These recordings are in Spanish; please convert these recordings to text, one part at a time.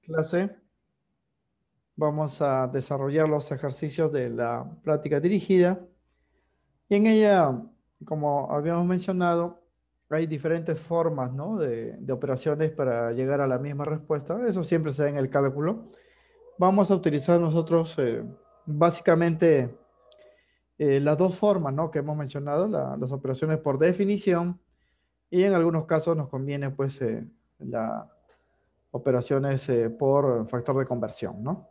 clase vamos a desarrollar los ejercicios de la práctica dirigida y en ella, como habíamos mencionado, hay diferentes formas, ¿no? de operaciones para llegar a la misma respuesta. Eso siempre se da en el cálculo. Vamos a utilizar nosotros básicamente las dos formas, ¿no? que hemos mencionado, las operaciones por definición y en algunos casos nos conviene pues las operaciones por factor de conversión, ¿no?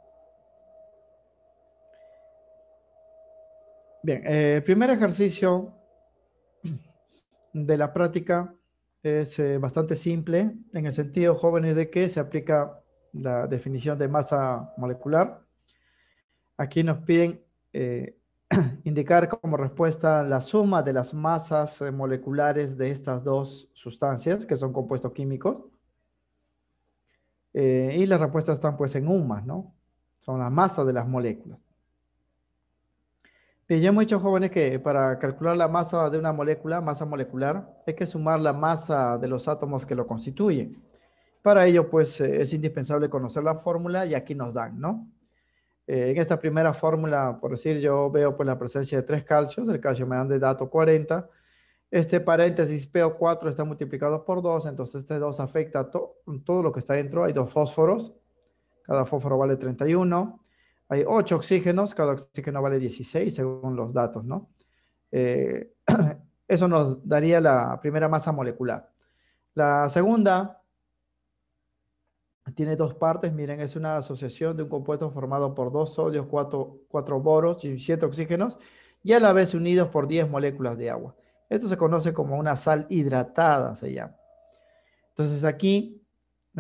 Bien, el primer ejercicio de la práctica es bastante simple en el sentido, jóvenes, de que se aplica la definición de masa molecular. Aquí nos piden indicar como respuesta la suma de las masas moleculares de estas dos sustancias, que son compuestos químicos, y las respuestas están pues en UMAS, ¿no? Son la masa de las moléculas. Bien, ya hemos dicho, jóvenes, que para calcular la masa de una molécula, masa molecular, hay que sumar la masa de los átomos que lo constituyen. Para ello, pues, es indispensable conocer la fórmula y aquí nos dan, ¿no? En esta primera fórmula, por decir, yo veo pues la presencia de 3 calcios, el calcio me dan de dato 40, este paréntesis PO4 está multiplicado por 2, entonces este 2 afecta a todo lo que está dentro, hay 2 fósforos, cada fósforo vale 31. Hay 8 oxígenos, cada oxígeno vale 16 según los datos, ¿no? Eh, eso nos daría la primera masa molecular. La segunda tiene dos partes, miren, es una asociación de un compuesto formado por 2 sodios, 4 boros y 7 oxígenos, y a la vez unidos por 10 moléculas de agua. Esto se conoce como una sal hidratada, se llama. Entonces aquí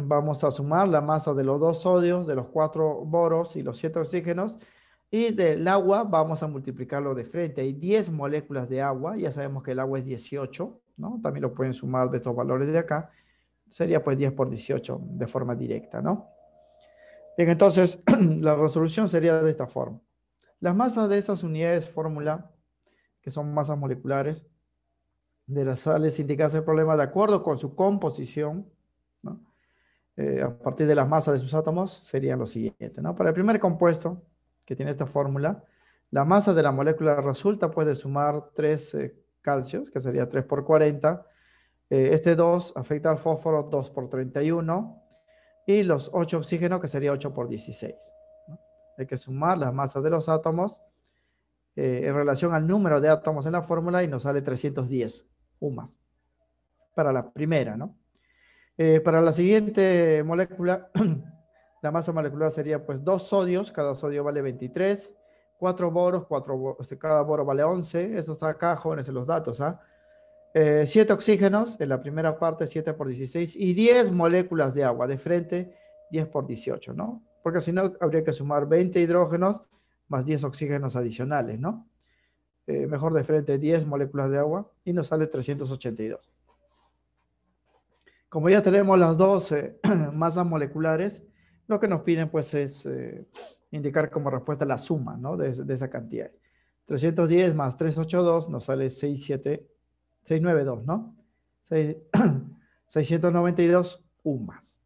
vamos a sumar la masa de los 2 sodios, de los 4 boros y los 7 oxígenos, y del agua vamos a multiplicarlo de frente. Hay 10 moléculas de agua, ya sabemos que el agua es 18, ¿no? También lo pueden sumar de estos valores de acá. Sería pues 10 por 18 de forma directa, ¿no? Bien, entonces la resolución sería de esta forma. Las masas de estas unidades fórmula, que son masas moleculares de las sales indicadas en el problema de acuerdo con su composición, ¿no? A partir de las masas de sus átomos, serían los siguientes, ¿no? Para el primer compuesto que tiene esta fórmula, la masa de la molécula resulta pues de sumar 3 calcios, que sería 3 por 40. Este 2 afecta al fósforo, 2 por 31. Y los 8 oxígenos, que sería 8 por 16, ¿no? Hay que sumar las masas de los átomos en relación al número de átomos en la fórmula y nos sale 310 UMAS para la primera, ¿no? Para la siguiente molécula, la masa molecular sería pues 2 sodios, cada sodio vale 23, 4 boros, cada boro vale 11, eso está acá, jóvenes, en los datos, ¿ah? 7 oxígenos, en la primera parte 7 por 16, y 10 moléculas de agua, de frente 10 por 18, ¿no? Porque si no, habría que sumar 20 hidrógenos más 10 oxígenos adicionales, ¿no? Mejor de frente 10 moléculas de agua y nos sale 382. Como ya tenemos las dos masas moleculares, lo que nos piden pues es indicar como respuesta la suma, ¿no? de esa cantidad. 310 más 382 nos sale 692, ¿no? 692 UMAS.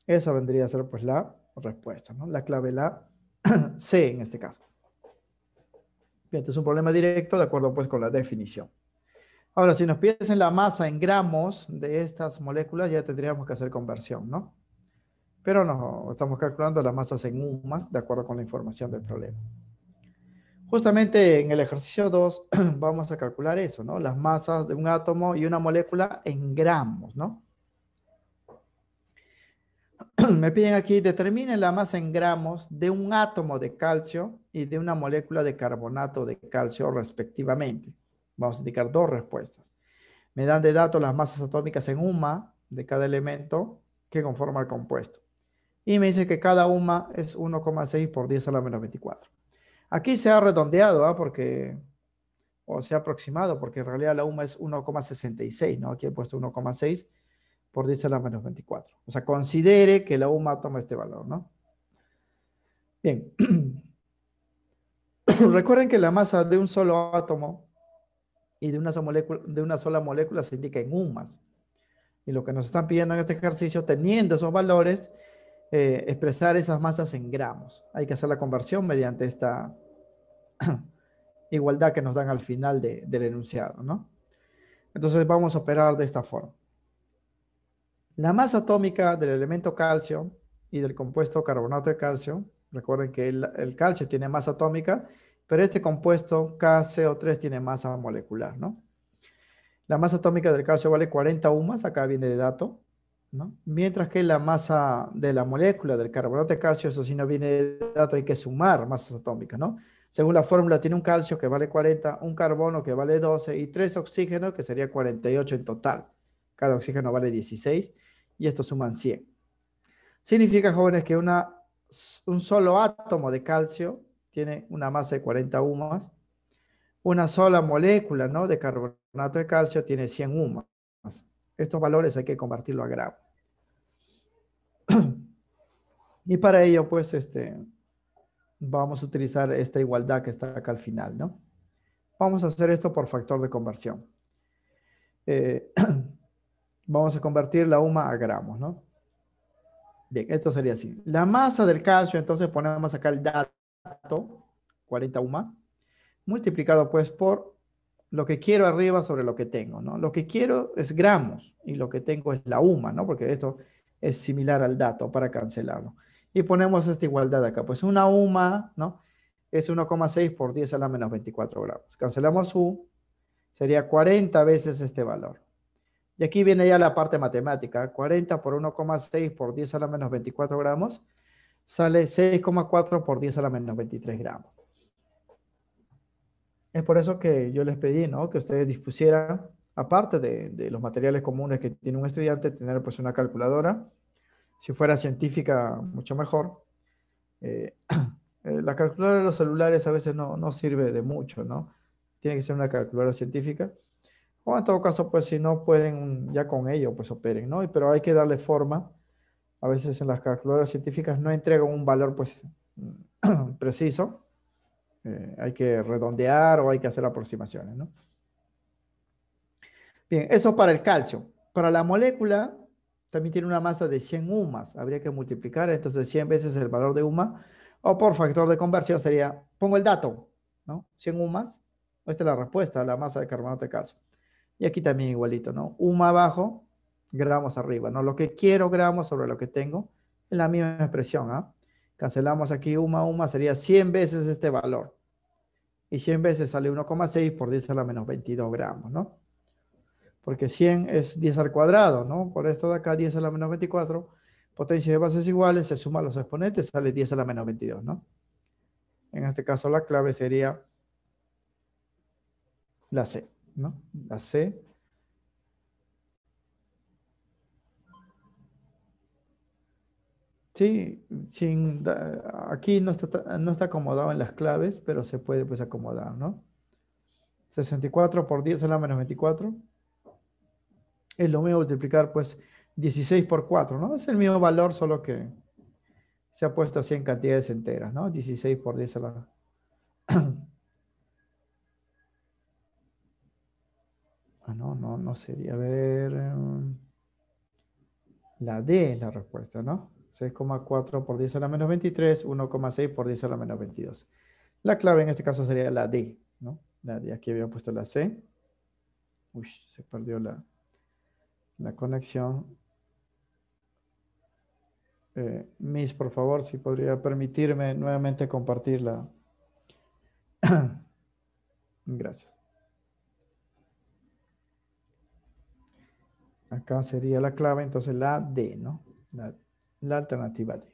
Eso vendría a ser pues la respuesta, ¿no? La clave, la C en este caso. Bien, este es un problema directo de acuerdo pues con la definición. Ahora, si nos piden la masa en gramos de estas moléculas, ya tendríamos que hacer conversión, ¿no? Pero no, estamos calculando las masas en UMAS de acuerdo con la información del problema. Justamente en el ejercicio 2 vamos a calcular eso, ¿no? Las masas de un átomo y una molécula en gramos, ¿no? Me piden aquí, determinen la masa en gramos de un átomo de calcio y de una molécula de carbonato de calcio respectivamente. Vamos a indicar dos respuestas. Me dan de datos las masas atómicas en UMA de cada elemento que conforma el compuesto. Y me dice que cada UMA es 1,6 por 10 a la menos 24. Aquí se ha redondeado, ¿ah? Porque, o se ha aproximado, porque en realidad la UMA es 1,66, ¿no? Aquí he puesto 1,6 por 10 a la menos 24. O sea, considere que la UMA toma este valor, ¿no? Bien. Recuerden que la masa de un solo átomo y de una sola molécula se indica en UMAS. Y lo que nos están pidiendo en este ejercicio, teniendo esos valores, expresar esas masas en gramos. Hay que hacer la conversión mediante esta igualdad que nos dan al final del enunciado, ¿no? Entonces vamos a operar de esta forma. La masa atómica del elemento calcio y del compuesto carbonato de calcio, recuerden que el calcio tiene masa atómica, pero este compuesto KCO3 tiene masa molecular, ¿no? La masa atómica del calcio vale 40 UMAS, acá viene de dato, ¿no? Mientras que la masa de la molécula del carbonato de calcio, eso sí no viene de dato, hay que sumar masas atómicas, ¿no? Según la fórmula, tiene un calcio que vale 40, un carbono que vale 12 y 3 oxígenos que sería 48 en total. Cada oxígeno vale 16 y estos suman 100. Significa, jóvenes, que un solo átomo de calcio tiene una masa de 40 UMAS. Una sola molécula, ¿no?, de carbonato de calcio tiene 100 UMAS. Estos valores hay que convertirlo a gramos. Y para ello, pues, vamos a utilizar esta igualdad que está acá al final, ¿no? Vamos a hacer esto por factor de conversión. Vamos a convertir la UMA a gramos, ¿no? Bien, esto sería así. La masa del calcio, entonces ponemos acá el dato, 40 UMA, multiplicado pues por lo que quiero arriba sobre lo que tengo, ¿no? Lo que quiero es gramos y lo que tengo es la UMA, ¿no? Porque esto es similar al dato para cancelarlo. Y ponemos esta igualdad acá. Pues una UMA, ¿no?, es 1,6 por 10 a la menos 24 gramos. Cancelamos U, sería 40 veces este valor. Y aquí viene ya la parte matemática. 40 por 1,6 por 10 a la menos 24 gramos sale 6,4 por 10 a la menos 23 gramos. Es por eso que yo les pedí, ¿no?, que ustedes dispusieran, aparte de los materiales comunes que tiene un estudiante, tener pues una calculadora. Si fuera científica, mucho mejor. La calculadora de los celulares a veces no sirve de mucho, ¿no? Tiene que ser una calculadora científica. O en todo caso, pues si no pueden, ya con ello, pues operen, ¿no? Pero hay que darle forma. A veces en las calculadoras científicas no entregan un valor, pues, preciso. Hay que redondear o hay que hacer aproximaciones, ¿no? Bien, eso para el calcio. Para la molécula, también tiene una masa de 100 UMAS. Habría que multiplicar entonces 100 veces el valor de UMA. O por factor de conversión sería, pongo el dato, ¿no? 100 UMAS. Esta es la respuesta a la masa de carbonato de calcio. Y aquí también igualito, ¿no? UMA abajo, gramos arriba, ¿no? Lo que quiero gramos sobre lo que tengo es la misma expresión, ¿ah? Cancelamos aquí UMA sería 100 veces este valor. Y 100 veces sale 1,6 por 10 a la menos 22 gramos, ¿no? Porque 100 es 10 al cuadrado, ¿no? Por esto de acá, 10 a la menos 24, potencia de bases iguales, se suman los exponentes, sale 10 a la menos 22, ¿no? En este caso la clave sería la C, ¿no? La C. Sí, aquí no está acomodado en las claves, pero se puede pues acomodar, ¿no? 64 por 10 a la menos 24. Es lo mismo multiplicar pues 16 por 4, ¿no? Es el mismo valor, solo que se ha puesto así en cantidades enteras, ¿no? 16 por 10 a la... no sería. A ver, la D es la respuesta, ¿no? 6,4 por 10 a la menos 23, 1,6 por 10 a la menos 22. La clave en este caso sería la D, ¿no? La D, aquí había puesto la C. Uy, se perdió la conexión. Miss, por favor, si podría permitirme nuevamente compartirla. Gracias. Acá sería la clave, entonces la D, ¿no? La alternativa D.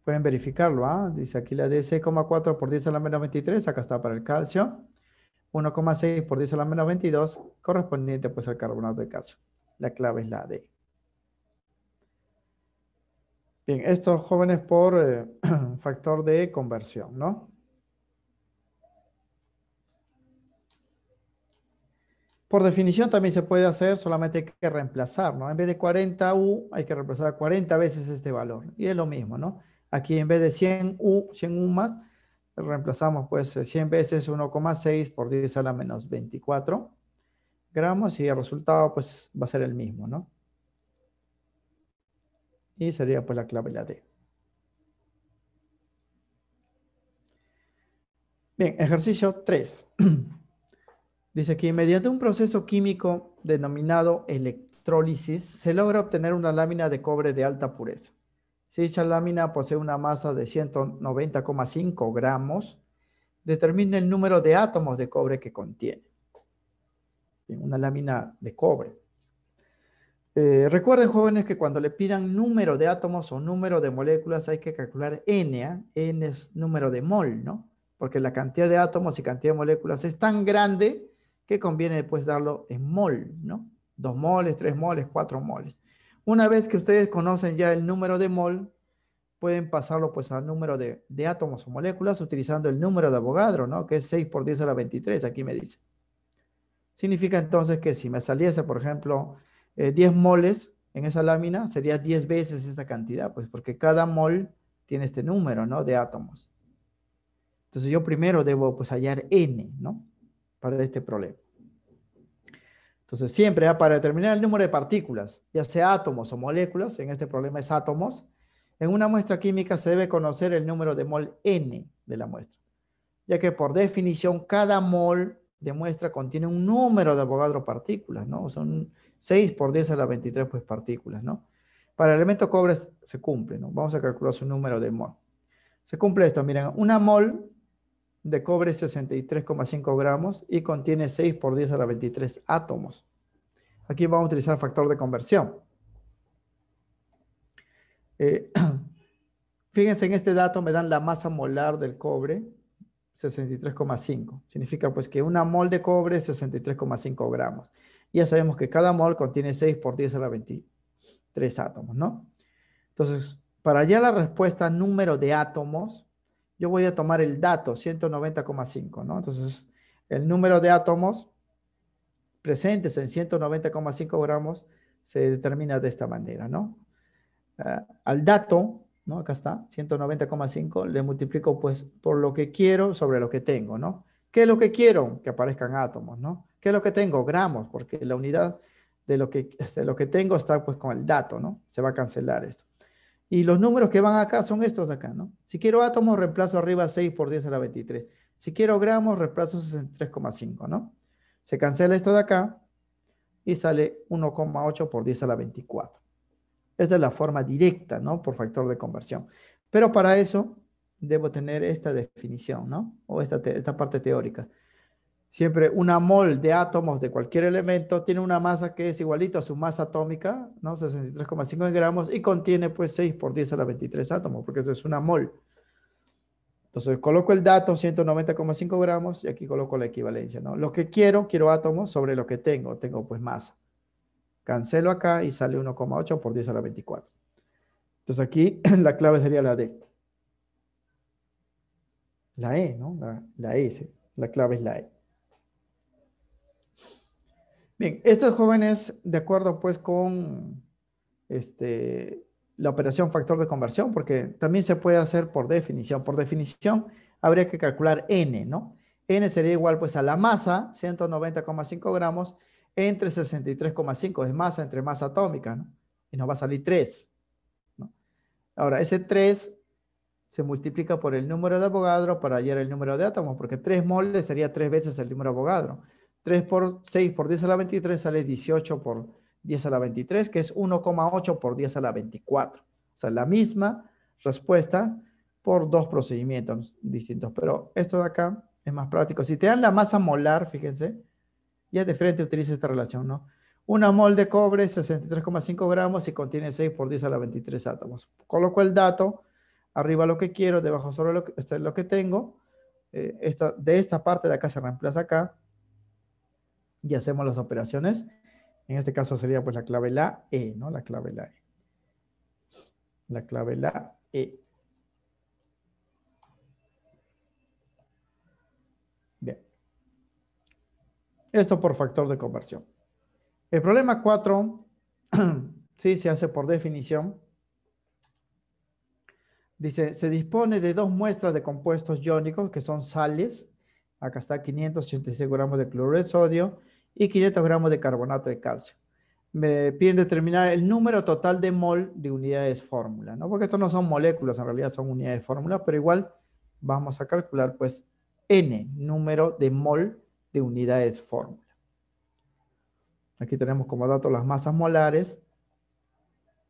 Pueden verificarlo, ¿ah? Dice aquí la D, 6,4 por 10 a la menos 23, acá está para el calcio. 1,6 por 10 a la menos 22, correspondiente pues al carbonato de calcio. La clave es la D. Bien, estos jóvenes por factor de conversión, ¿no? Por definición también se puede hacer, solamente hay que reemplazar, ¿no? En vez de 40U, hay que reemplazar 40 veces este valor. Y es lo mismo, ¿no? Aquí en vez de 100U más, reemplazamos pues 100 veces 1,6 por 10 a la menos 24 gramos y el resultado pues va a ser el mismo, ¿no? Y sería pues la clave la D. Bien, ejercicio 3. Dice que mediante un proceso químico denominado electrólisis se logra obtener una lámina de cobre de alta pureza. Si dicha lámina posee una masa de 190,5 gramos, determine el número de átomos de cobre que contiene. Bien, una lámina de cobre. Recuerden, jóvenes, que cuando le pidan número de átomos o número de moléculas hay que calcular N. N es número de mol, ¿no? Porque la cantidad de átomos y cantidad de moléculas es tan grande que conviene pues darlo en mol, ¿no? 2 moles, 3 moles, 4 moles. Una vez que ustedes conocen ya el número de mol, pueden pasarlo pues al número de átomos o moléculas utilizando el número de Avogadro, ¿no? Que es 6 por 10 a la 23, aquí me dice. Significa entonces que si me saliese, por ejemplo, 10 moles en esa lámina, sería 10 veces esa cantidad, pues porque cada mol tiene este número, ¿no? De átomos. Entonces yo primero debo pues hallar N, ¿no? Para este problema. Entonces siempre para determinar el número de partículas, ya sea átomos o moléculas, en este problema es átomos, en una muestra química se debe conocer el número de mol N de la muestra, ya que por definición cada mol de muestra contiene un número de Avogadro partículas, ¿no? Son 6 por 10 a la 23 pues, partículas, ¿no? Para el elemento cobre se cumple, ¿no? Vamos a calcular su número de mol. Se cumple esto, miren, una mol de cobre es 63,5 gramos y contiene 6 por 10 a la 23 átomos. Aquí vamos a utilizar factor de conversión. Fíjense, en este dato me dan la masa molar del cobre, 63,5. Significa pues que una mol de cobre es 63,5 gramos. Ya sabemos que cada mol contiene 6 por 10 a la 23 átomos, ¿no? Entonces, para hallar la respuesta número de átomos, yo voy a tomar el dato 190,5, ¿no? Entonces, el número de átomos presentes en 190,5 gramos se determina de esta manera, ¿no? Al dato, ¿no? Acá está, 190,5, le multiplico pues por lo que quiero sobre lo que tengo, ¿no? ¿Qué es lo que quiero? Que aparezcan átomos, ¿no? ¿Qué es lo que tengo? Gramos, porque la unidad de lo que tengo está pues con el dato, ¿no? Se va a cancelar esto. Y los números que van acá son estos de acá, ¿no? Si quiero átomos, reemplazo arriba 6 por 10 a la 23. Si quiero gramos, reemplazo 63,5, ¿no? Se cancela esto de acá y sale 1,8 por 10 a la 24. Esta es la forma directa, ¿no? Por factor de conversión. Pero para eso debo tener esta definición, ¿no? O esta parte teórica. Siempre una mol de átomos de cualquier elemento tiene una masa que es igualito a su masa atómica, ¿no? 63,5 gramos y contiene pues 6 por 10 a la 23 átomos, porque eso es una mol. Entonces coloco el dato 190,5 gramos y aquí coloco la equivalencia, ¿no? Lo que quiero átomos sobre lo que tengo pues masa. Cancelo acá y sale 1,8 por 10 a la 24. Entonces aquí la clave sería la D. La E, ¿no? La S. La clave es la E. Bien, estos jóvenes, de acuerdo pues con la operación factor de conversión, porque también se puede hacer por definición. Por definición, habría que calcular N, ¿no? N sería igual pues a la masa, 190,5 gramos, entre 63,5, es masa entre masa atómica, ¿no? Y nos va a salir 3, ¿no? Ahora, ese 3 se multiplica por el número de Avogadro para hallar el número de átomos, porque 3 moles sería 3 veces el número de Avogadro. 3 por 6 por 10 a la 23 sale 18 por 10 a la 23, que es 1,8 por 10 a la 24. O sea, la misma respuesta por dos procedimientos distintos. Pero esto de acá es más práctico. Si te dan la masa molar, fíjense, ya de frente utiliza esta relación, ¿no? Una mol de cobre, 63,5 gramos y contiene 6 por 10 a la 23 átomos. Coloco el dato, arriba lo que quiero, debajo sobre lo que tengo. De esta parte de acá se reemplaza acá y hacemos las operaciones. En este caso sería pues la clave la E, ¿no? La clave la E. La clave la E. Bien. Esto por factor de conversión. El problema 4, sí, se hace por definición. Dice, se dispone de dos muestras de compuestos iónicos que son sales. Acá está 586 gramos de cloruro de sodio y 500 gramos de carbonato de calcio. me piden determinar el número total de mol de unidades fórmula, ¿no? Porque estos no son moléculas, en realidad son unidades fórmula, pero igual vamos a calcular pues n, número de mol de unidades fórmula. Aquí tenemos como dato las masas molares,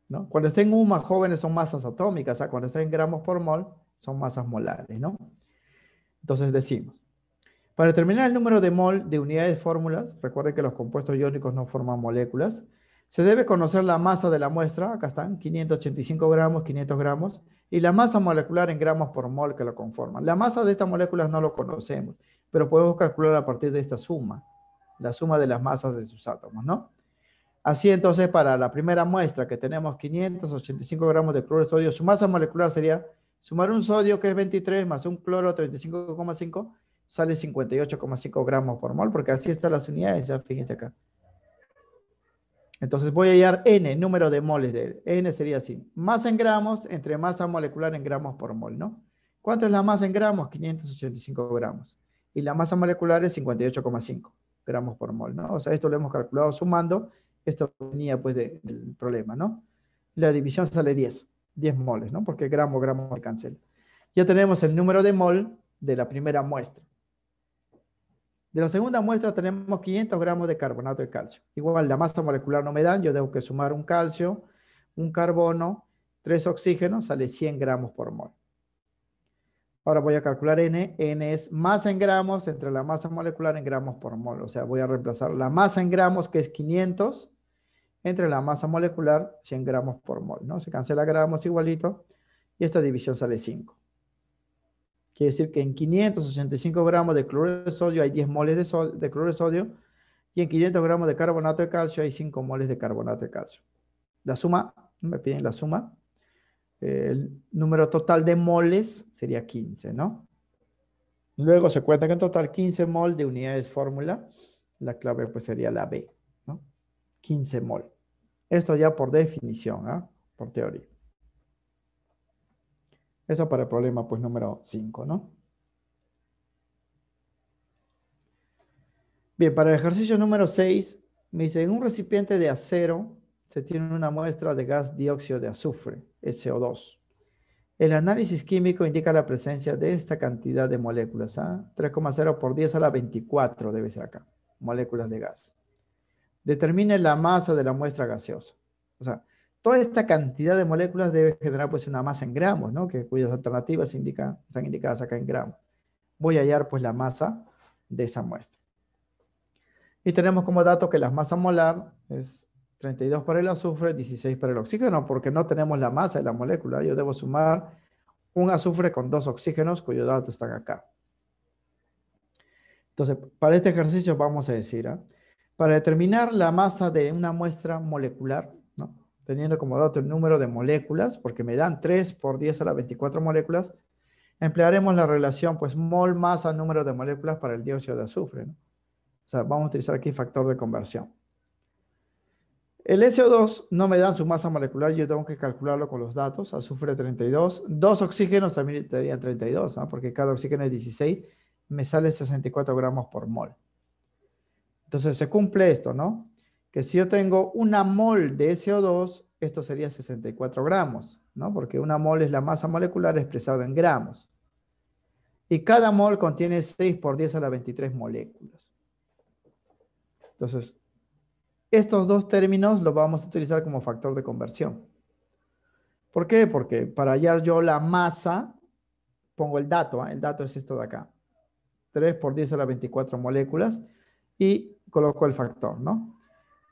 ¿no? Cuando estén en U más jóvenes son masas atómicas, o sea, cuando estén en gramos por mol son masas molares, ¿no? Entonces decimos, para determinar el número de mol de unidades fórmulas, recuerden que los compuestos iónicos no forman moléculas, se debe conocer la masa de la muestra, acá están, 585 gramos, 500 gramos, y la masa molecular en gramos por mol que lo conforman. La masa de estas moléculas no lo conocemos, pero podemos calcular a partir de esta suma, la suma de las masas de sus átomos, ¿no? Así entonces, para la primera muestra que tenemos 585 gramos de cloruro de sodio, su masa molecular sería sumar un sodio que es 23 más un cloro 35,5, sale 58,5 gramos por mol, porque así están las unidades, ya fíjense acá. Entonces voy a hallar N, número de moles de él. N sería así, masa en gramos entre masa molecular en gramos por mol, ¿no? ¿Cuánto es la masa en gramos? 585 gramos. Y la masa molecular es 58,5 gramos por mol, ¿no? O sea, esto lo hemos calculado sumando. Esto venía pues del problema, ¿no? La división sale 10 moles, ¿no? Porque gramo se cancela. Ya tenemos el número de mol de la primera muestra. De la segunda muestra tenemos 500 gramos de carbonato de calcio. Igual la masa molecular no me dan, yo tengo que sumar un calcio, un carbono, 3 oxígenos, sale 100 gramos por mol. Ahora voy a calcular N. N es masa en gramos entre la masa molecular en gramos por mol. O sea, voy a reemplazar la masa en gramos, que es 500, entre la masa molecular, 100 gramos por mol, ¿no? Se cancela gramos igualito, y esta división sale 5. Quiere decir que en 585 gramos de cloruro de sodio hay 10 moles de cloruro de sodio, y en 500 gramos de carbonato de calcio hay 5 moles de carbonato de calcio. La suma, me piden la suma, el número total de moles sería 15, ¿no? Luego se cuenta que en total 15 mol de unidades fórmula, la clave pues sería la B, ¿no? 15 mol. Esto ya por definición, ¿eh? Por teoría. Eso para el problema pues número 5, ¿no? Bien, para el ejercicio número 6, me dice, en un recipiente de acero se tiene una muestra de gas dióxido de azufre, SO2. El análisis químico indica la presencia de esta cantidad de moléculas, 3,0 por 10 a la 24 debe ser acá, moléculas de gas. Determine la masa de la muestra gaseosa. O sea, toda esta cantidad de moléculas debe generar pues una masa en gramos, ¿no? Cuyas alternativas están indicadas acá en gramos. Voy a hallar pues la masa de esa muestra. Y tenemos como dato que la masa molar es 32 para el azufre, 16 para el oxígeno, porque no tenemos la masa de la molécula. Yo debo sumar un azufre con 2 oxígenos, cuyos datos están acá. Entonces, para este ejercicio vamos a decir, para determinar la masa de una muestra molecular, ¿no? Teniendo como dato el número de moléculas, porque me dan 3 por 10 a la 24 moléculas, emplearemos la relación pues mol masa número de moléculas para el dióxido de azufre, ¿no? O sea, vamos a utilizar aquí factor de conversión. El SO2 no me dan su masa molecular, yo tengo que calcularlo con los datos. Azufre 32, 2 oxígenos también darían 32, ¿no? Porque cada oxígeno es 16, me sale 64 gramos por mol. Entonces se cumple esto, ¿no? Que si yo tengo una mol de SO2, esto sería 64 gramos, ¿no? Porque una mol es la masa molecular expresada en gramos. Y cada mol contiene 6 por 10 a la 23 moléculas. Entonces, estos dos términos los vamos a utilizar como factor de conversión. ¿Por qué? Porque para hallar yo la masa, pongo el dato, el dato es esto de acá. 3 por 10 a la 24 moléculas y coloco el factor, ¿no?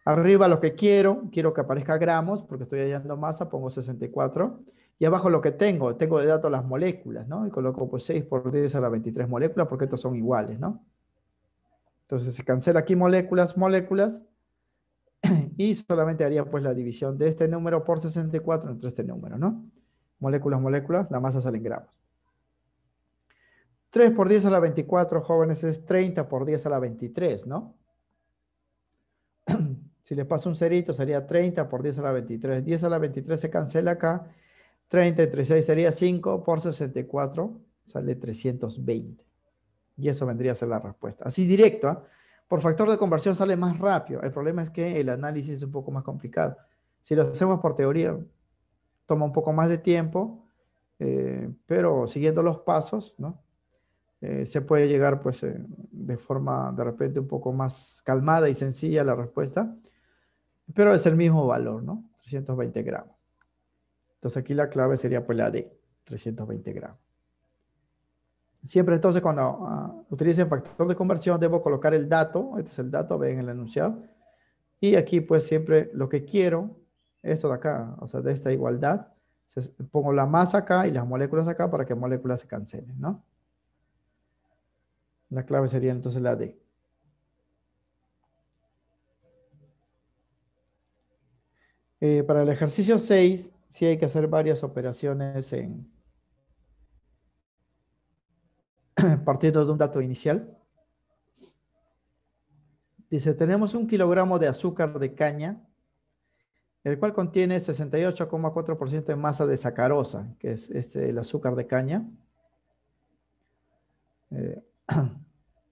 Arriba lo que quiero que aparezca gramos, porque estoy hallando masa, pongo 64. Y abajo lo que tengo de dato las moléculas, ¿no? Y coloco pues 6 por 10 a la 23 moléculas, porque estos son iguales, ¿no? Entonces se cancela aquí moléculas, y solamente haría pues la división de este número por 64 entre este número, ¿no? Moléculas, la masa sale en gramos. 3 por 10 a la 24, jóvenes, es 30 por 10 a la 23, ¿no? Si le paso un cerito, sería 30 por 10 a la 23. 10 a la 23 se cancela acá. 30 entre 6 sería 5 por 64, sale 320. Y eso vendría a ser la respuesta. Así directo, Por factor de conversión sale más rápido. El problema es que el análisis es un poco más complicado. Si lo hacemos por teoría, toma un poco más de tiempo, pero siguiendo los pasos, ¿no? Se puede llegar pues de forma de repente un poco más calmada y sencilla a la respuesta, pero es el mismo valor, ¿no? 320 gramos. Entonces aquí la clave sería pues la D, 320 gramos. Siempre entonces cuando utilicen factor de conversión debo colocar el dato, este es el dato, ven el enunciado, y aquí pues siempre lo que quiero, esto de acá, o sea, de esta igualdad, pongo la masa acá y las moléculas acá para que moléculas se cancelen, ¿no? La clave sería entonces la D. Para el ejercicio 6, sí hay que hacer varias operaciones partiendo de un dato inicial. Dice, tenemos 1 kilogramo de azúcar de caña, el cual contiene 68,4% de masa de sacarosa, que es el azúcar de caña. Eh,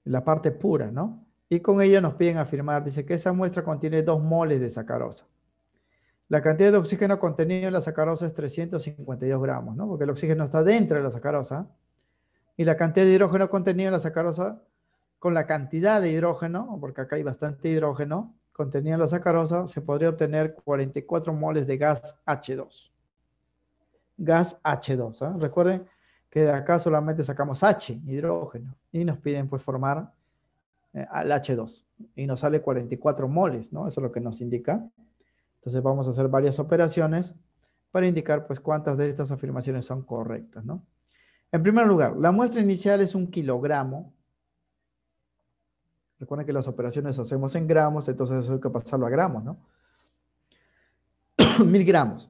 la parte pura, ¿no? Y con ello nos piden afirmar, dice que esa muestra contiene 2 moles de sacarosa. La cantidad de oxígeno contenido en la sacarosa es 352 gramos, ¿no? Porque el oxígeno está dentro de la sacarosa. Y la cantidad de hidrógeno contenido en la sacarosa, con la cantidad de hidrógeno, porque acá hay bastante hidrógeno, contenido en la sacarosa, se podría obtener 44 moles de gas H2. Gas H2, ¿eh? Recuerden que de acá solamente sacamos H, hidrógeno, y nos piden pues formar al H2. Y nos sale 44 moles, ¿no? Eso es lo que nos indica. Entonces vamos a hacer varias operaciones para indicar pues cuántas de estas afirmaciones son correctas, ¿no? En primer lugar, la muestra inicial es 1 kilogramo. Recuerden que las operaciones hacemos en gramos, entonces eso hay que pasarlo a gramos, ¿no? 1000 gramos.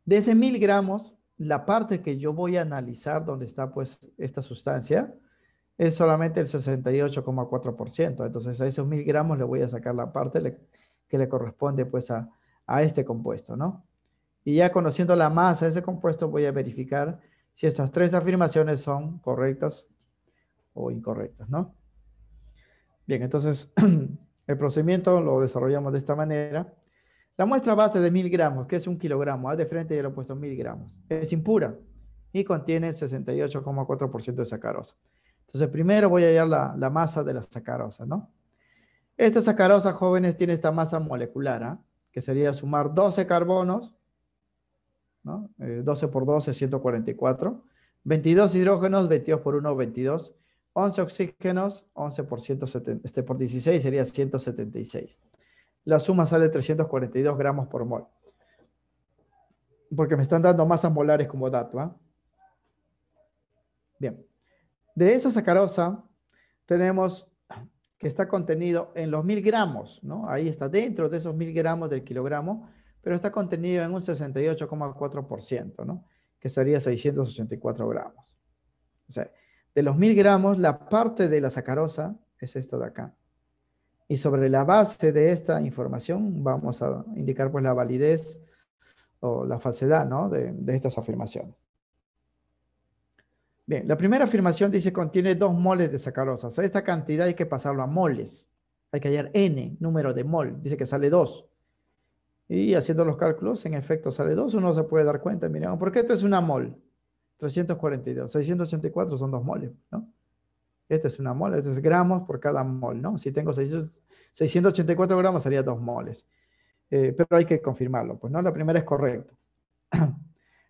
De ese 1000 gramos, la parte que yo voy a analizar donde está pues esta sustancia es solamente el 68,4%. Entonces a esos 1000 gramos le voy a sacar la parte que le corresponde pues a este compuesto, ¿no? Y ya conociendo la masa de ese compuesto voy a verificar si estas tres afirmaciones son correctas o incorrectas, ¿no? Bien, entonces el procedimiento lo desarrollamos de esta manera. La muestra base de 1000 gramos, que es 1 kilogramo, de frente ya lo he puesto 1000 gramos, es impura y contiene 68,4% de sacarosa. Entonces primero voy a hallar la masa de la sacarosa, ¿no? Esta sacarosa, jóvenes, tiene esta masa molecular, ¿eh? Que sería sumar 12 carbonos, ¿no? 12 por 12, 144. 22 hidrógenos, 22 por 1, 22. 11 oxígenos, 11 por, 170, por 16 sería 176. La suma sale 342 gramos por mol. Porque me están dando masas molares como dato, ¿eh? Bien. De esa sacarosa tenemos que está contenido en los 1000 gramos, ¿no? Ahí está dentro de esos 1000 gramos del kilogramo, pero está contenido en un 68,4%, ¿no? Que sería 684 gramos. O sea, de los 1000 gramos, la parte de la sacarosa es esto de acá. Y sobre la base de esta información vamos a indicar pues la validez o la falsedad, ¿no? de estas afirmaciones. Bien, la primera afirmación dice contiene 2 moles de sacarosa. O sea, esta cantidad hay que pasarlo a moles. Hay que hallar n, número de mol. Dice que sale 2. Y haciendo los cálculos, en efecto sale 2. Uno se puede dar cuenta, miren, ¿por qué esto es una mol? 342. 684 son 2 moles, ¿no? Este es una mol, este es gramos por cada mol, ¿no? Si tengo 684 gramos sería 2 moles. Pero hay que confirmarlo, pues, ¿no? La primera es correcta.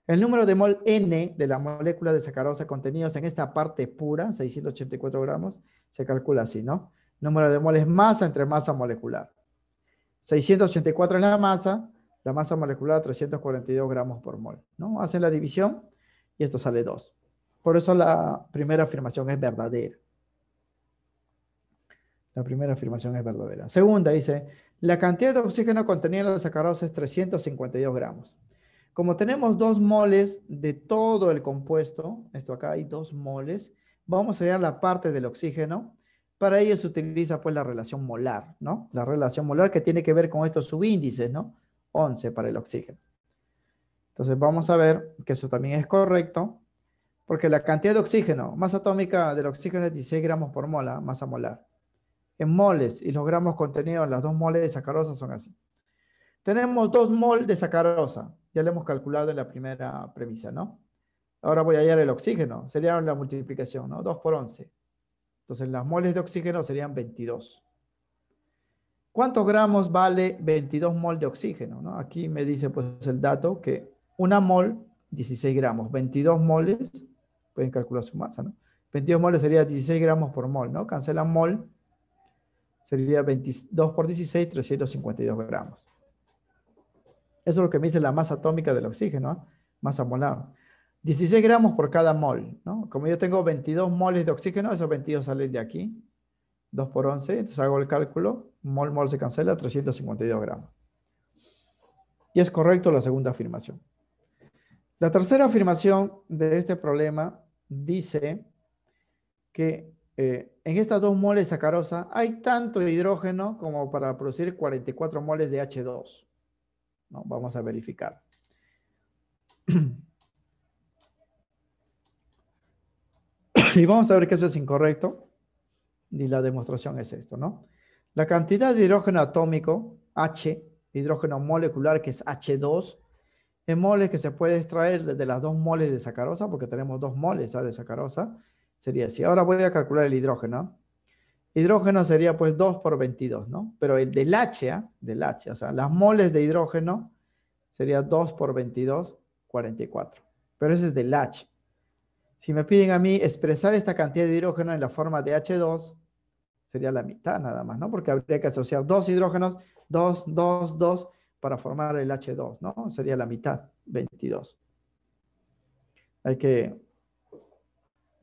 El número de mol N de la molécula de sacarosa contenidos en esta parte pura, 684 gramos, se calcula así, ¿no? Número de mol es masa entre masa molecular. 684 es la masa molecular 342 gramos por mol, ¿no? Hacen la división y esto sale 2. Por eso la primera afirmación es verdadera. La primera afirmación es verdadera. Segunda dice, la cantidad de oxígeno contenida en la sacarosa es 352 gramos. Como tenemos 2 moles de todo el compuesto, esto acá hay 2 moles, vamos a hallar la parte del oxígeno. Para ello se utiliza pues la relación molar, ¿no? La relación molar que tiene que ver con estos subíndices, ¿no? 11 para el oxígeno. Entonces vamos a ver que eso también es correcto, porque la cantidad de oxígeno, masa atómica del oxígeno es 16 gramos por mola, masa molar. en moles y los gramos contenidos en las 2 moles de sacarosa son así. Tenemos 2 mol de sacarosa. Ya lo hemos calculado en la primera premisa, ¿no? Ahora voy a hallar el oxígeno. Sería la multiplicación, ¿no? 2 por 11. Entonces, las moles de oxígeno serían 22. ¿Cuántos gramos vale 22 mol de oxígeno? ¿No? Aquí me dice pues el dato que una mol, 16 gramos. 22 moles, pueden calcular su masa, ¿no? 22 moles sería 16 gramos por mol, ¿no? Cancelan mol, sería 22 por 16, 352 gramos. Eso es lo que me dice la masa atómica del oxígeno, ¿no? Masa molar. 16 gramos por cada mol, ¿no? Como yo tengo 22 moles de oxígeno, esos 22 salen de aquí. 2 por 11, entonces hago el cálculo, mol se cancela, 352 gramos. Y es correcto la segunda afirmación. La tercera afirmación de este problema dice que en estas 2 moles de sacarosa hay tanto hidrógeno como para producir 44 moles de H2. ¿No? Vamos a verificar. Y vamos a ver que eso es incorrecto. Y la demostración es esto, ¿no? La cantidad de hidrógeno atómico, H, hidrógeno molecular, que es H2, en moles que se puede extraer de las 2 moles de sacarosa, porque tenemos 2 moles de sacarosa, sería así. Ahora voy a calcular el hidrógeno. Hidrógeno sería pues 2 por 22, ¿no? Pero el del H, o sea, las moles de hidrógeno sería 2 por 22, 44. Pero ese es del H. Si me piden a mí expresar esta cantidad de hidrógeno en la forma de H2, sería la mitad nada más, ¿no? Porque habría que asociar 2 hidrógenos, 2, 2, 2, para formar el H2, ¿no? Sería la mitad, 22. Hay que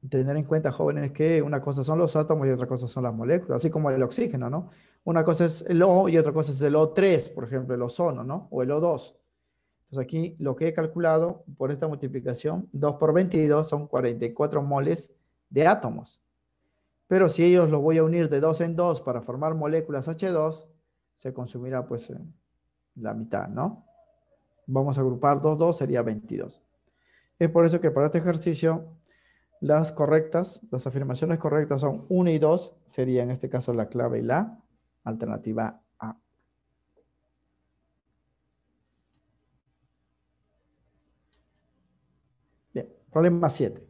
tener en cuenta, jóvenes, que una cosa son los átomos y otra cosa son las moléculas, así como el oxígeno, ¿no? Una cosa es el O y otra cosa es el O3, por ejemplo, el ozono, ¿no? O el O2. Entonces aquí lo que he calculado por esta multiplicación, 2 por 22 son 44 moles de átomos. Pero si ellos los voy a unir de 2 en 2 para formar moléculas H2, se consumirá pues la mitad, ¿no? Vamos a agrupar 2, 2, sería 22. Es por eso que para este ejercicio las afirmaciones correctas son 1 y 2, sería en este caso la clave y la alternativa A. Bien, problema 7.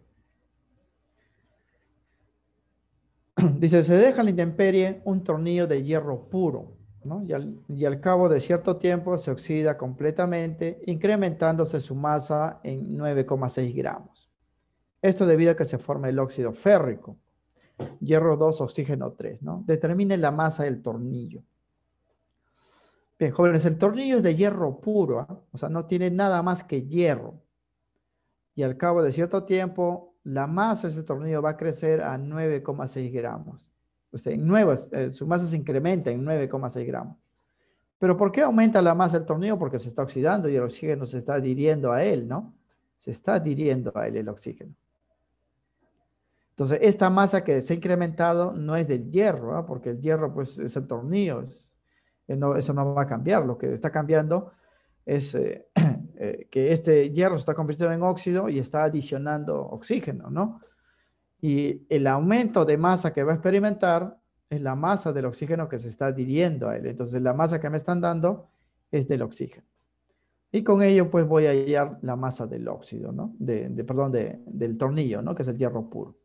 Dice, se deja a la intemperie un tornillo de hierro puro, ¿no? Y al cabo de cierto tiempo se oxida completamente, incrementándose su masa en 9,6 gramos. Esto debido a que se forma el óxido férrico. Hierro 2, oxígeno 3, ¿no? Determine la masa del tornillo. Bien, jóvenes, el tornillo es de hierro puro, ¿eh? O sea, no tiene nada más que hierro. Y al cabo de cierto tiempo, la masa de ese tornillo va a crecer a 9,6 gramos. O sea, su masa se incrementa en 9,6 gramos. ¿Pero por qué aumenta la masa del tornillo? Porque se está oxidando y el oxígeno se está adhiriendo a él, ¿no? Se está adhiriendo a él el oxígeno. Entonces, esta masa que se ha incrementado no es del hierro, ¿eh? Porque el hierro, pues, es el tornillo. Eso no va a cambiar. Lo que está cambiando es que este hierro se está convirtiendo en óxido y está adicionando oxígeno, ¿no? Y el aumento de masa que va a experimentar es la masa del oxígeno que se está adhiriendo a él. Entonces, la masa que me están dando es del oxígeno. Y con ello, pues, voy a hallar la masa del óxido, ¿no? Del tornillo, ¿no? Que es el hierro puro.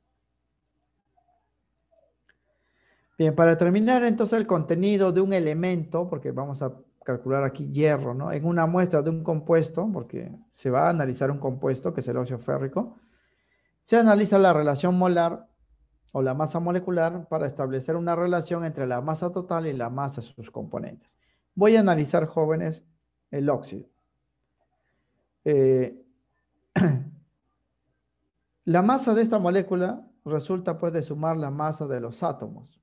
Bien, para determinar entonces el contenido de un elemento, porque vamos a calcular aquí hierro, ¿no? En una muestra de un compuesto, porque se va a analizar un compuesto, que es el óxido férrico, se analiza la relación molar o la masa molecular para establecer una relación entre la masa total y la masa de sus componentes. Voy a analizar, jóvenes, el óxido. Eh, la masa de esta molécula resulta pues de sumar la masa de los átomos.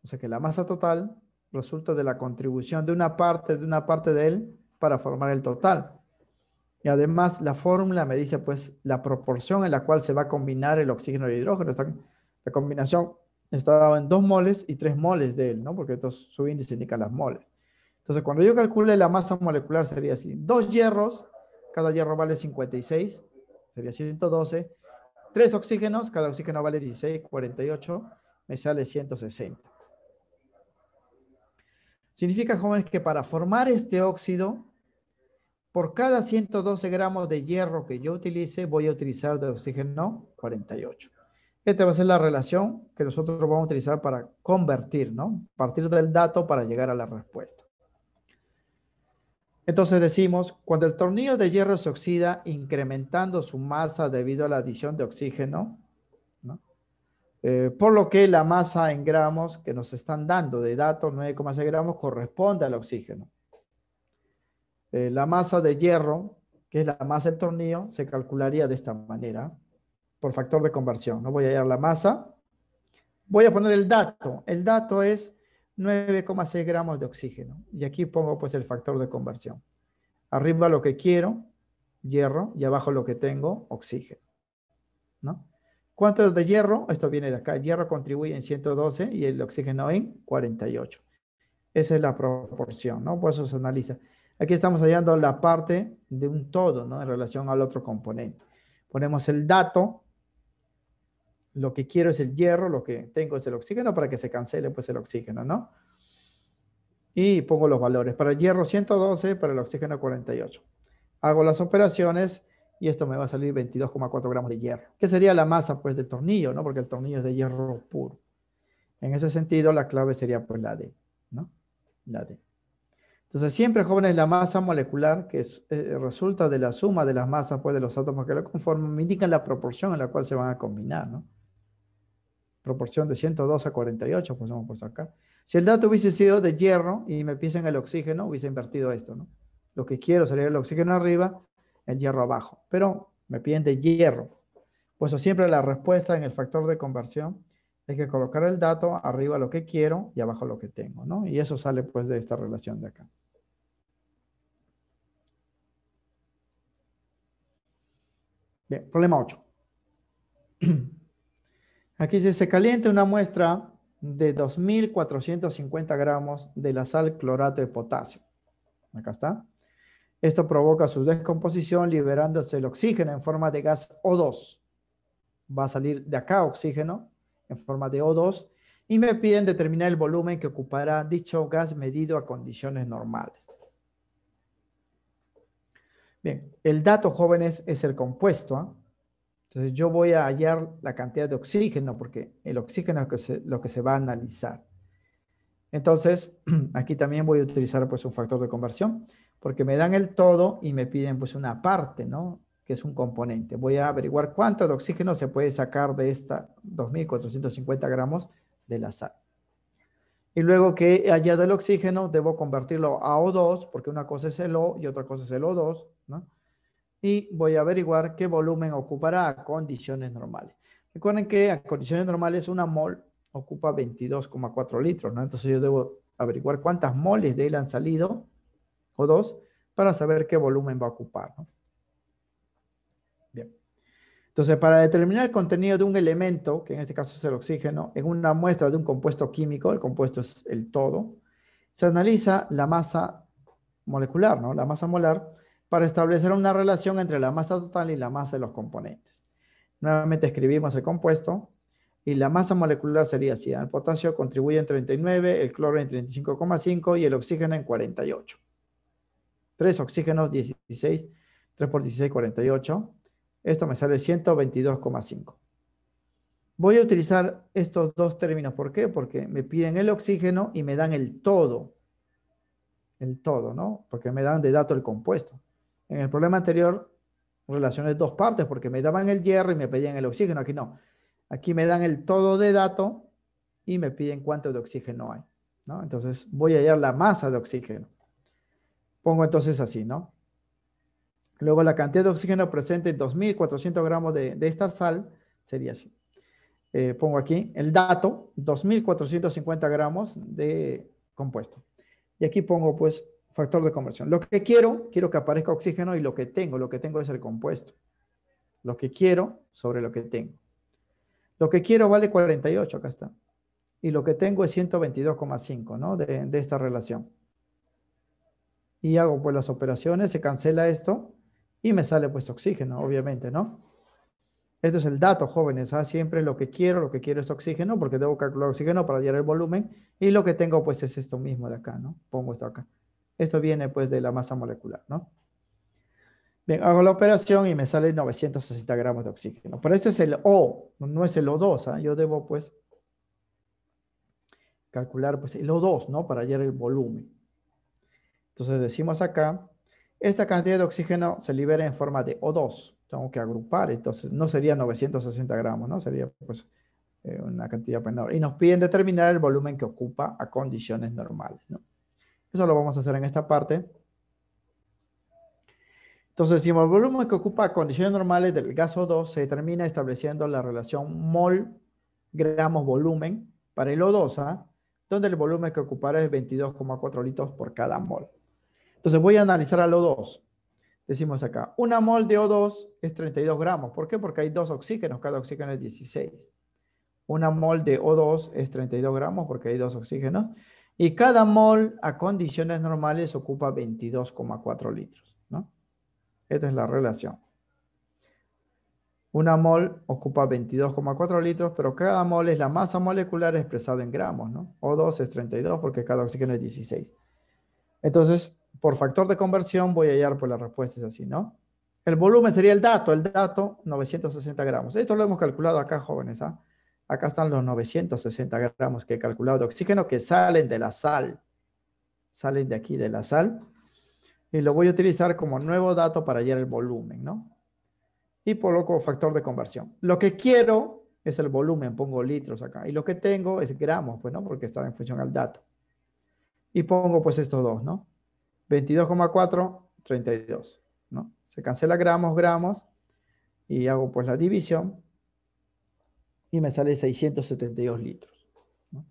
O sea que la masa total resulta de la contribución de una parte de él para formar el total. Y además la fórmula me dice pues la proporción en la cual se va a combinar el oxígeno y el hidrógeno. La combinación está dada en 2 moles y 3 moles de él, ¿no? Porque entonces su índice indica las moles. Entonces cuando yo calcule la masa molecular sería así. 2 hierros, cada hierro vale 56, sería 112. 3 oxígenos, cada oxígeno vale 16, 48. me sale 160. Significa, jóvenes, que para formar este óxido, por cada 112 gramos de hierro que yo utilice, voy a utilizar de oxígeno 48. Esta va a ser la relación que nosotros vamos a utilizar para convertir, ¿no? Partir del dato para llegar a la respuesta. Entonces decimos, cuando el tornillo de hierro se oxida, incrementando su masa debido a la adición de oxígeno, ¿no? Por lo que la masa en gramos que nos están dando de datos, 9,6 gramos, corresponde al oxígeno. La masa de hierro, que es la masa del tornillo, se calcularía de esta manera, por factor de conversión. No voy a hallar la masa. Voy a poner el dato. El dato es 9,6 gramos de oxígeno. Y aquí pongo pues el factor de conversión. Arriba lo que quiero, hierro, y abajo lo que tengo, oxígeno, ¿no? ¿Cuánto es de hierro? Esto viene de acá. El hierro contribuye en 112 y el oxígeno en 48. Esa es la proporción, ¿no? Por eso se analiza. Aquí estamos hallando la parte de un todo, ¿no? En relación al otro componente. Ponemos el dato. Lo que quiero es el hierro, lo que tengo es el oxígeno para que se cancele pues el oxígeno, ¿no? Y pongo los valores. Para el hierro 112, para el oxígeno 48. Hago las operaciones y esto me va a salir 22,4 gramos de hierro, que sería la masa pues del tornillo, ¿no? Porque el tornillo es de hierro puro. En ese sentido, la clave sería pues la D, ¿no? La D. Entonces, siempre, jóvenes, la masa molecular que resulta de la suma de las masas pues, de los átomos que lo conforman, me indican la proporción en la cual se van a combinar, ¿no? Proporción de 102 a 48, pues vamos por acá. Si el dato hubiese sido de hierro y me piden el oxígeno, hubiese invertido esto, ¿no? Lo que quiero sería el oxígeno arriba, el hierro abajo. Pero me piden de hierro. Pues siempre la respuesta en el factor de conversión es que colocar el dato arriba lo que quiero y abajo lo que tengo, ¿no? Y eso sale pues de esta relación de acá. Bien, problema 8. Aquí dice, se calienta una muestra de 2.450 gramos de la sal clorato de potasio. Acá está. Esto provoca su descomposición liberándose el oxígeno en forma de gas O2. Va a salir de acá oxígeno en forma de O2 y me piden determinar el volumen que ocupará dicho gas medido a condiciones normales. Bien, el dato, jóvenes, es el compuesto, ¿eh? Entonces yo voy a hallar la cantidad de oxígeno porque el oxígeno es lo que se va a analizar. Entonces, aquí también voy a utilizar pues un factor de conversión porque me dan el todo y me piden pues una parte, ¿no? Que es un componente. Voy a averiguar cuánto de oxígeno se puede sacar de esta 2.450 gramos de la sal. Y luego que he hallado el oxígeno, debo convertirlo a O2 porque una cosa es el O y otra cosa es el O2, ¿no? Y voy a averiguar qué volumen ocupará a condiciones normales. Recuerden que a condiciones normales una mol ocupa 22,4 litros, ¿no? Entonces yo debo averiguar cuántas moles de él han salido, o dos, para saber qué volumen va a ocupar, ¿no? Bien. Entonces, para determinar el contenido de un elemento, que en este caso es el oxígeno, en una muestra de un compuesto químico, el compuesto es el todo, se analiza la masa molecular, ¿no? La masa molar, para establecer una relación entre la masa total y la masa de los componentes. Nuevamente escribimos el compuesto y la masa molecular sería así. El potasio contribuye en 39, el cloro en 35,5 y el oxígeno en 48. 3 oxígenos, 16, 3 por 16, 48. Esto me sale 122,5. Voy a utilizar estos dos términos. ¿Por qué? Porque me piden el oxígeno y me dan el todo. El todo, ¿no? Porque me dan de dato el compuesto. En el problema anterior, relacioné dos partes porque me daban el hierro y me pedían el oxígeno. Aquí no. Aquí me dan el todo de dato y me piden cuánto de oxígeno hay, ¿no? Entonces voy a hallar la masa de oxígeno. Pongo entonces así, ¿no? Luego la cantidad de oxígeno presente en 2.400 gramos de esta sal sería así. Pongo aquí el dato, 2.450 gramos de compuesto. Y aquí pongo pues factor de conversión. Lo que quiero que aparezca oxígeno y lo que tengo es el compuesto. Lo que quiero sobre lo que tengo. Lo que quiero vale 48, acá está. Y lo que tengo es 122,5, ¿no? De esta relación. Y hago pues las operaciones, se cancela esto y me sale pues oxígeno, obviamente, ¿no? Este es el dato, jóvenes. Siempre lo que quiero es oxígeno, porque debo calcular oxígeno para hallar el volumen. Y lo que tengo, pues, es esto mismo de acá, ¿no? Pongo esto acá. Esto viene, pues, de la masa molecular, ¿no? Bien, hago la operación y me sale 960 gramos de oxígeno. Pero este es el O, no es el O2, ¿ah? Yo debo, pues, calcular, pues, el O2, ¿no? Para hallar el volumen. Entonces decimos acá, esta cantidad de oxígeno se libera en forma de O2. Tengo que agrupar, entonces no sería 960 gramos, ¿no? Sería, pues, una cantidad menor. Y nos piden determinar el volumen que ocupa a condiciones normales, ¿no? Eso lo vamos a hacer en esta parte. Entonces decimos, el volumen que ocupa a condiciones normales del gas O2 se determina estableciendo la relación mol gramos volumen para el O2, ¿ah? Donde el volumen que ocupará es 22,4 litros por cada mol. Entonces voy a analizar al O2. Decimos acá, una mol de O2 es 32 gramos. ¿Por qué? Porque hay dos oxígenos, cada oxígeno es 16. Una mol de O2 es 32 gramos porque hay dos oxígenos. Y cada mol a condiciones normales ocupa 22,4 litros, ¿no? Esta es la relación. Una mol ocupa 22,4 litros, pero cada mol es la masa molecular expresada en gramos, ¿no? O2 es 32 porque cada oxígeno es 16. Entonces, por factor de conversión voy a hallar, pues la respuesta es así, ¿no? El volumen sería el dato 960 gramos. Esto lo hemos calculado acá, jóvenes, ¿ah? Acá están los 960 gramos que he calculado de oxígeno que salen de la sal. Salen de aquí de la sal. Y lo voy a utilizar como nuevo dato para hallar el volumen, ¿no? Y coloco factor de conversión. Lo que quiero es el volumen, pongo litros acá. Y lo que tengo es gramos, pues, ¿no? Porque está en función al dato. Y pongo, pues, estos dos, ¿no? 22,4, 32, ¿no? Se cancela gramos, gramos. Y hago, pues, la división. Y me sale 672 litros, ¿no?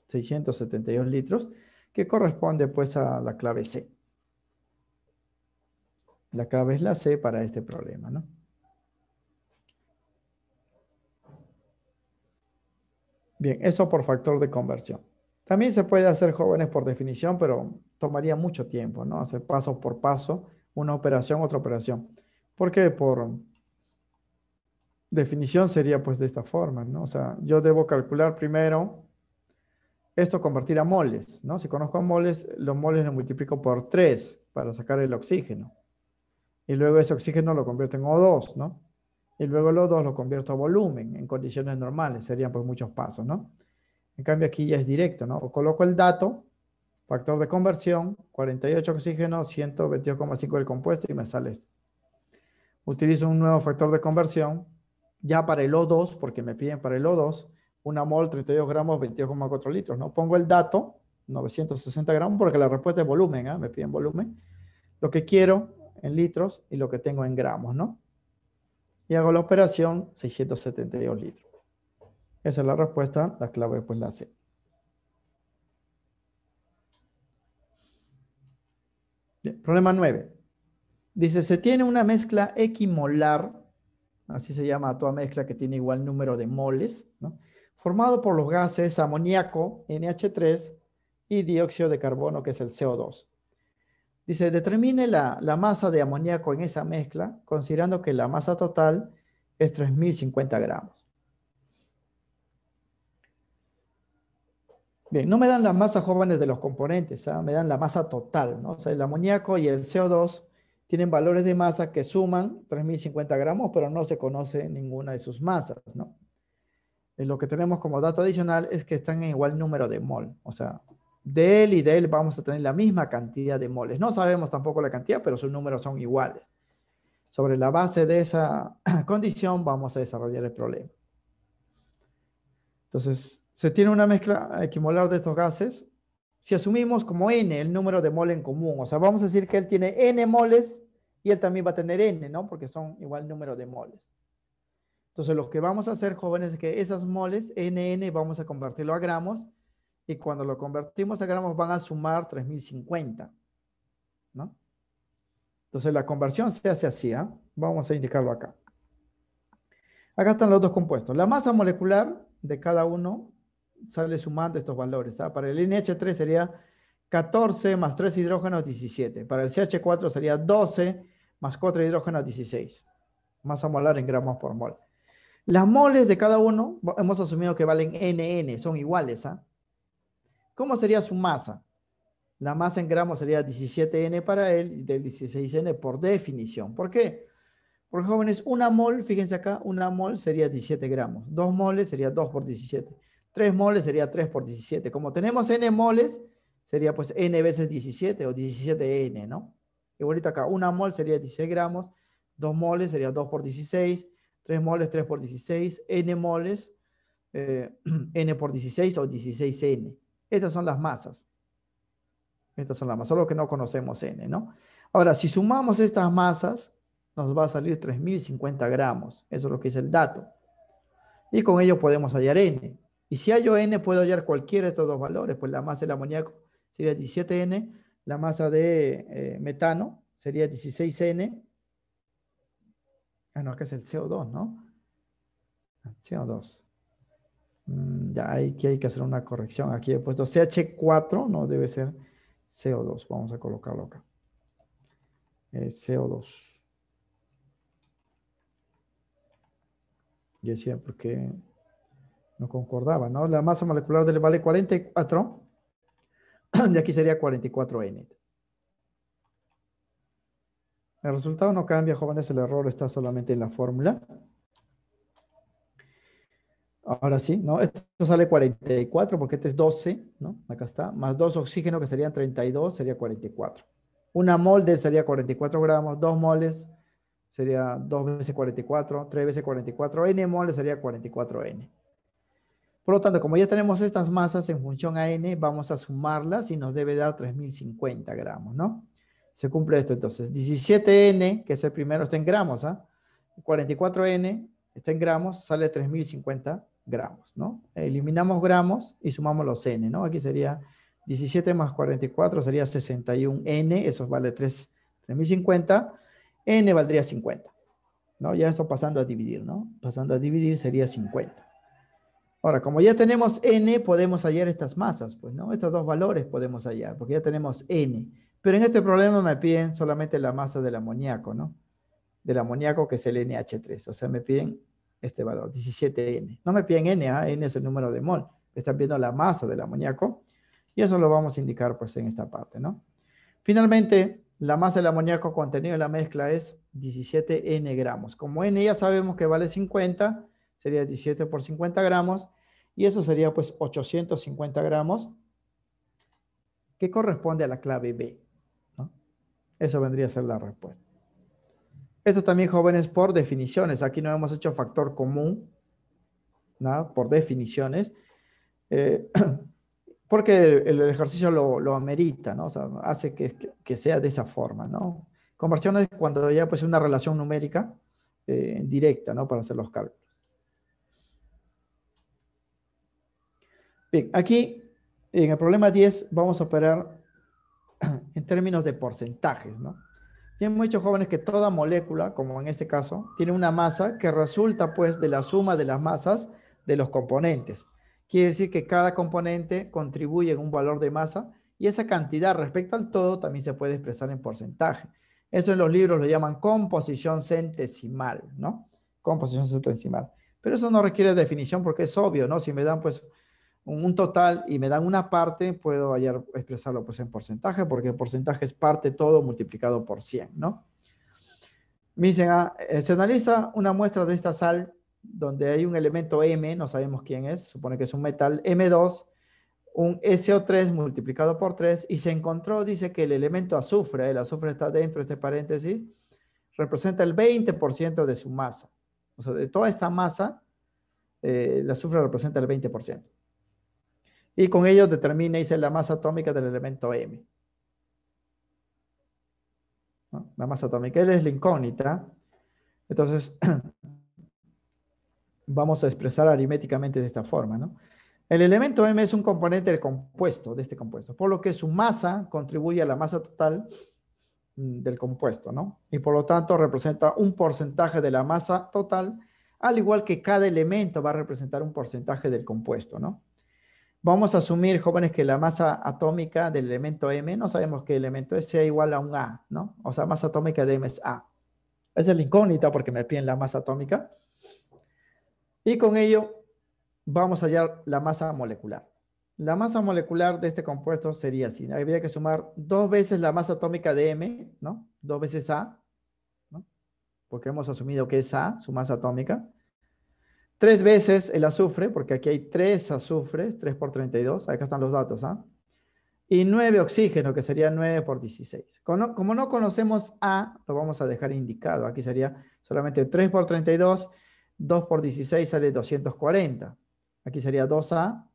672 litros, que corresponde, pues, a la clave C. La clave es la C para este problema, ¿no? Bien, eso por factor de conversión. También se puede hacer, jóvenes, por definición, pero tomaría mucho tiempo, ¿no? Hacer paso por paso, una operación, otra operación. Porque por definición sería, pues, de esta forma, ¿no? O sea, yo debo calcular primero esto, convertir a moles, ¿no? Si conozco moles, los moles los multiplico por 3 para sacar el oxígeno. Y luego ese oxígeno lo convierto en O2, ¿no? Y luego el O2 lo convierto a volumen en condiciones normales. Serían, pues, muchos pasos, ¿no? En cambio aquí ya es directo, ¿no? Coloco el dato, factor de conversión, 48 oxígeno, 122,5 del compuesto y me sale esto. Utilizo un nuevo factor de conversión, ya para el O2, porque me piden para el O2, una mol, 32 gramos, 22,4 litros, ¿no? Pongo el dato, 960 gramos, porque la respuesta es volumen, ¿eh? Me piden volumen. Lo que quiero en litros y lo que tengo en gramos, ¿no? Y hago la operación, 672 litros. Esa es la respuesta, la clave pues la C. Bien, problema 9. Dice, se tiene una mezcla equimolar, así se llama a toda mezcla que tiene igual número de moles, ¿no? Formado por los gases amoníaco, NH3, y dióxido de carbono, que es el CO2. Dice, determine la masa de amoníaco en esa mezcla, considerando que la masa total es 3050 gramos. Bien, no me dan las masas, jóvenes, de los componentes, ¿ah? Me dan la masa total, ¿no? O sea, el amoníaco y el CO2 tienen valores de masa que suman 3050 gramos, pero no se conoce ninguna de sus masas, ¿no? Y lo que tenemos como dato adicional es que están en igual número de mol. O sea, de él y de él vamos a tener la misma cantidad de moles. No sabemos tampoco la cantidad, pero sus números son iguales. Sobre la base de esa condición vamos a desarrollar el problema. Entonces, se tiene una mezcla equimolar de estos gases. Si asumimos como n el número de mol en común, o sea, vamos a decir que él tiene n moles y él también va a tener n, ¿no? Porque son igual número de moles. Entonces, lo que vamos a hacer, jóvenes, es que esas moles, NN, vamos a convertirlo a gramos, y cuando lo convertimos a gramos van a sumar 3050, ¿no? Entonces, la conversión se hace así, ¿eh? Vamos a indicarlo acá. Acá están los dos compuestos. La masa molecular de cada uno sale sumando estos valores, ¿ah? Para el NH3 sería 14 más 3 hidrógenos, 17. Para el CH4 sería 12 más 4 hidrógenos, 16. Masa molar en gramos por mol. Las moles de cada uno, hemos asumido que valen NN, son iguales, ¿ah? ¿Cómo sería su masa? La masa en gramos sería 17N para él y del 16N por definición. ¿Por qué? Porque jóvenes, una mol, fíjense acá, una mol sería 17 gramos. 2 moles sería 2 por 17. 3 moles sería 3 por 17. Como tenemos N moles, sería pues N veces 17 o 17N, ¿no? Igualito acá, una mol sería 16 gramos. 2 moles sería 2 por 16. 3 moles, 3 por 16. N moles, N por 16 o 16N. Estas son las masas. Estas son las masas, solo que no conocemos N, ¿no? Ahora, si sumamos estas masas, nos va a salir 3050 gramos. Eso es lo que es el dato. Y con ello podemos hallar N. Y si hallo N, puedo hallar cualquiera de estos dos valores. Pues la masa del amoníaco sería 17N, la masa de metano sería 16N. Ah, no, acá es el CO2, ¿no? CO2. Ya aquí hay que hacer una corrección. Aquí he puesto CH4, no debe ser CO2. Vamos a colocarlo acá. CO2. Yo decía, porque no concordaba, ¿no? La masa molecular del vale 44, de aquí sería 44N. El resultado no cambia, jóvenes, el error está solamente en la fórmula. Ahora sí, ¿no? Esto sale 44 porque este es 12, ¿no? Acá está, más 2 oxígeno que serían 32, sería 44. Una mol de él sería 44 gramos, 2 moles sería 2 veces 44, 3 veces 44, N moles sería 44N. Por lo tanto, como ya tenemos estas masas en función a N, vamos a sumarlas y nos debe dar 3050 gramos, ¿no? Se cumple esto entonces. 17N, que es el primero, está en gramos, ¿ah? 44N está en gramos, sale 3050 gramos, ¿no? Eliminamos gramos y sumamos los N, ¿no? Aquí sería 17 más 44 sería 61N, eso vale 3050, N valdría 50, ¿no? Ya eso pasando a dividir, ¿no? Pasando a dividir sería 50. Ahora, como ya tenemos N, podemos hallar estas masas, pues, ¿no? Estos dos valores podemos hallar, porque ya tenemos N. Pero en este problema me piden solamente la masa del amoníaco, ¿no? Del amoníaco, que es el NH3. O sea, me piden este valor, 17N. No me piden N, ¿ah? N es el número de mol. Están viendo la masa del amoníaco. Y eso lo vamos a indicar, pues, en esta parte, ¿no? Finalmente, la masa del amoníaco contenido en la mezcla es 17N gramos. Como N ya sabemos que vale 50, sería 17 por 50 gramos, y eso sería pues 850 gramos, que corresponde a la clave B, ¿no? Eso vendría a ser la respuesta. Esto también, jóvenes, por definiciones. Aquí no hemos hecho factor común, ¿no? Por definiciones, eh, porque el ejercicio lo amerita, ¿no? O sea, hace que sea de esa forma, ¿no? Conversiones cuando ya pues una relación numérica directa, ¿no? Para hacer los cálculos. Bien, aquí en el problema 10 vamos a operar en términos de porcentajes, ¿no? Y hemos dicho, jóvenes, que toda molécula, como en este caso, tiene una masa que resulta pues de la suma de las masas de los componentes. Quiere decir que cada componente contribuye en un valor de masa y esa cantidad respecto al todo también se puede expresar en porcentaje. Eso en los libros lo llaman composición centesimal, ¿no? Composición centesimal. Pero eso no requiere definición porque es obvio, ¿no? Si me dan pues un total y me dan una parte, puedo hallar, expresarlo pues en porcentaje, porque el porcentaje es parte todo multiplicado por 100, ¿no? Me dicen, se analiza una muestra de esta sal donde hay un elemento M, no sabemos quién es, supone que es un metal, M2, un SO3 multiplicado por 3, y se encontró, dice que el elemento azufre, el azufre está dentro de este paréntesis, representa el 20% de su masa. O sea, de toda esta masa, el azufre representa el 20%. Y con ello determina, dice, la masa atómica del elemento M, ¿no? La masa atómica, él es la incógnita. Entonces, vamos a expresar aritméticamente de esta forma, ¿no? El elemento M es un componente del compuesto, de este compuesto, por lo que su masa contribuye a la masa total del compuesto, ¿no? Y por lo tanto representa un porcentaje de la masa total, al igual que cada elemento va a representar un porcentaje del compuesto, ¿no? Vamos a asumir, jóvenes, que la masa atómica del elemento M, no sabemos qué elemento es, sea igual a un A, ¿no? O sea, masa atómica de M es A. Esa es la incógnita porque me piden la masa atómica. Y con ello vamos a hallar la masa molecular. La masa molecular de este compuesto sería así. Habría que sumar dos veces la masa atómica de M, ¿no? Dos veces A, ¿no? Porque hemos asumido que es A, su masa atómica. Tres veces el azufre, porque aquí hay tres azufres, 3 por 32. Acá están los datos, ¿ah? Y 9 oxígeno, que sería 9 por 16. Como no conocemos A, lo vamos a dejar indicado. Aquí sería solamente 3 por 32, 2 por 16 sale 240. Aquí sería 2A,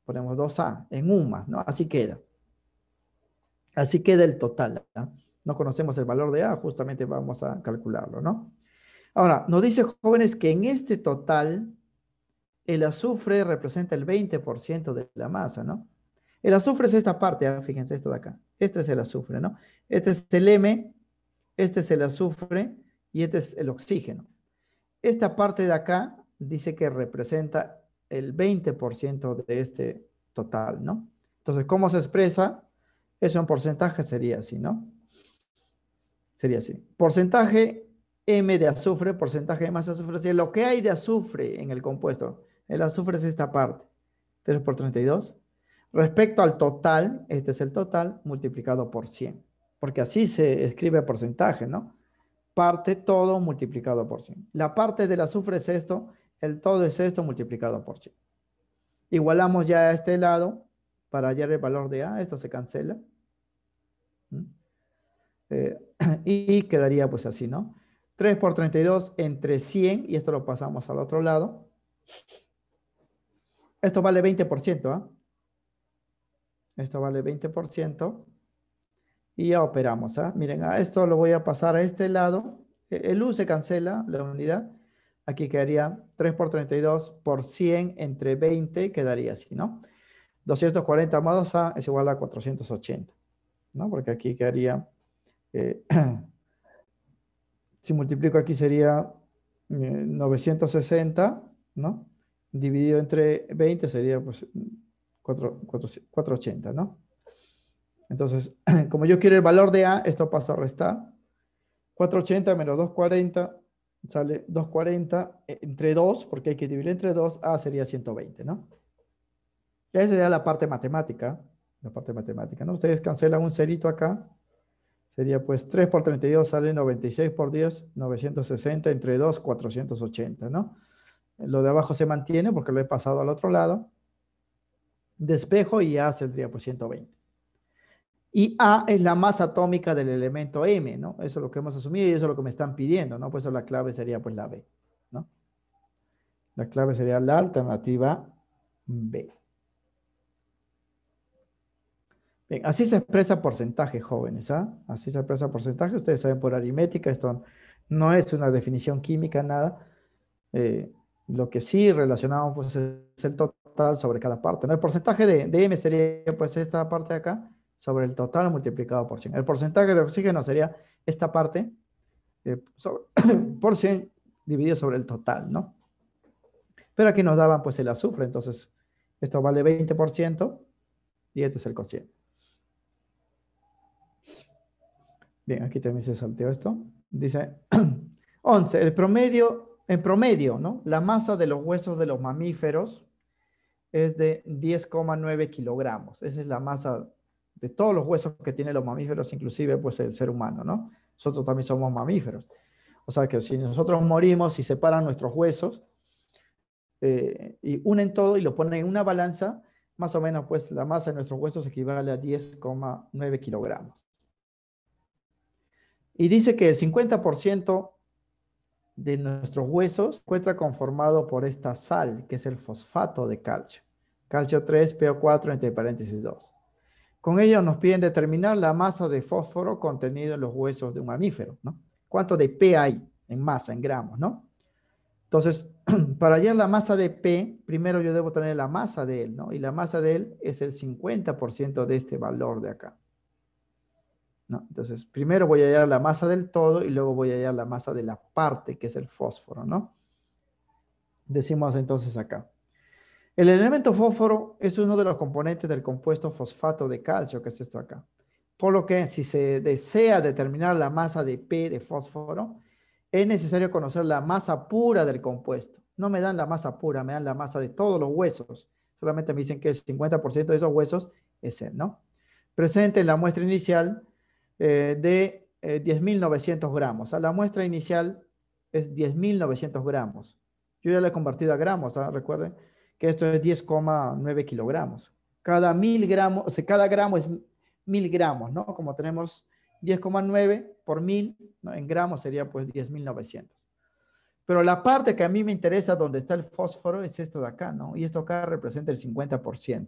ponemos 2A en un más, ¿no? Así queda. Así queda el total, ¿no? No conocemos el valor de A, justamente vamos a calcularlo, ¿no? Ahora, nos dice, jóvenes, que en este total el azufre representa el 20% de la masa, ¿no? El azufre es esta parte, fíjense esto de acá. Esto es el azufre, ¿no? Este es el M, este es el azufre y este es el oxígeno. Esta parte de acá dice que representa el 20% de este total, ¿no? Entonces, ¿cómo se expresa? Eso en porcentaje sería así, ¿no? Sería así. Porcentaje M de azufre, porcentaje de masa de azufre, sería lo que hay de azufre en el compuesto. El azufre es esta parte, 3 por 32. Respecto al total, este es el total multiplicado por 100, porque así se escribe porcentaje, ¿no? Parte todo multiplicado por 100. La parte del azufre es esto, el todo es esto multiplicado por 100. Igualamos ya a este lado para hallar el valor de A, esto se cancela. Eh, y quedaría pues así, ¿no? 3 por 32 entre 100, y esto lo pasamos al otro lado. Esto vale 20%, ¿ah? Esto vale 20%. Y ya operamos, ¿ah? Miren, a esto lo voy a pasar a este lado. El U se cancela, la unidad. Aquí quedaría 3 por 32 por 100 entre 20, quedaría así, ¿no? 240 más 2A es igual a 480, ¿no? Porque aquí quedaría, eh, si multiplico aquí sería 960, ¿no? Dividido entre 20 sería pues 480, ¿no? Entonces, como yo quiero el valor de A, esto pasa a restar. 480 menos 240 sale 240 entre 2, porque hay que dividir entre 2, A sería 120, ¿no? Esa sería la parte matemática, ¿no? Ustedes cancelan un cerito acá, sería pues 3 por 32 sale 96 por 10, 960 entre 2, 480, ¿no? Lo de abajo se mantiene porque lo he pasado al otro lado. Despejo y A saldría pues 120. Y A es la masa atómica del elemento M, ¿no? Eso es lo que hemos asumido y eso es lo que me están pidiendo, ¿no? Por eso la clave sería pues la B, ¿no? La clave sería la alternativa B. Bien, así se expresa porcentaje, jóvenes, ¿ah? Así se expresa porcentaje. Ustedes saben por aritmética, esto no es una definición química, nada. Eh, lo que sí relacionamos pues es el total sobre cada parte, ¿no? El porcentaje de M sería pues esta parte de acá sobre el total multiplicado por 100. El porcentaje de oxígeno sería esta parte por 100 dividido sobre el total, ¿no? Pero aquí nos daban pues el azufre, entonces esto vale 20% y este es el cociente. Bien, aquí también se salteó esto. Dice 11, en promedio, ¿no? La masa de los huesos de los mamíferos es de 10,9 kilogramos. Esa es la masa de todos los huesos que tienen los mamíferos, inclusive pues el ser humano, ¿no? Nosotros también somos mamíferos. O sea que si nosotros morimos y separan nuestros huesos y unen todo y lo ponen en una balanza, más o menos pues la masa de nuestros huesos equivale a 10,9 kilogramos. Y dice que el 50% de nuestros huesos se encuentra conformado por esta sal, que es el fosfato de calcio. Calcio 3, PO4, entre paréntesis 2. Con ello nos piden determinar la masa de fósforo contenido en los huesos de un mamífero, ¿no? ¿Cuánto de P hay en masa, en gramos, ¿no? Entonces, para hallar la masa de P, primero yo debo tener la masa de él, ¿no? Y la masa de él es el 50% de este valor de acá, ¿no? Entonces, primero voy a hallar la masa del todo y luego voy a hallar la masa de la parte, que es el fósforo, ¿no? Decimos entonces acá. El elemento fósforo es uno de los componentes del compuesto fosfato de calcio, que es esto acá. Por lo que si se desea determinar la masa de P de fósforo, es necesario conocer la masa pura del compuesto. No me dan la masa pura, me dan la masa de todos los huesos. Solamente me dicen que el 50% de esos huesos es él, ¿no? Presente en la muestra inicial de 10.900 gramos. La muestra inicial es 10.900 gramos. Yo ya lo he convertido a gramos, recuerden que esto es 10,9 kilogramos. Cada 1.000 gramos, o sea, cada gramo es 1.000 gramos, ¿no? Como tenemos 10,9 por 1.000, ¿no? En gramos sería pues 10.900. Pero la parte que a mí me interesa donde está el fósforo es esto de acá, ¿no? Y esto acá representa el 50%.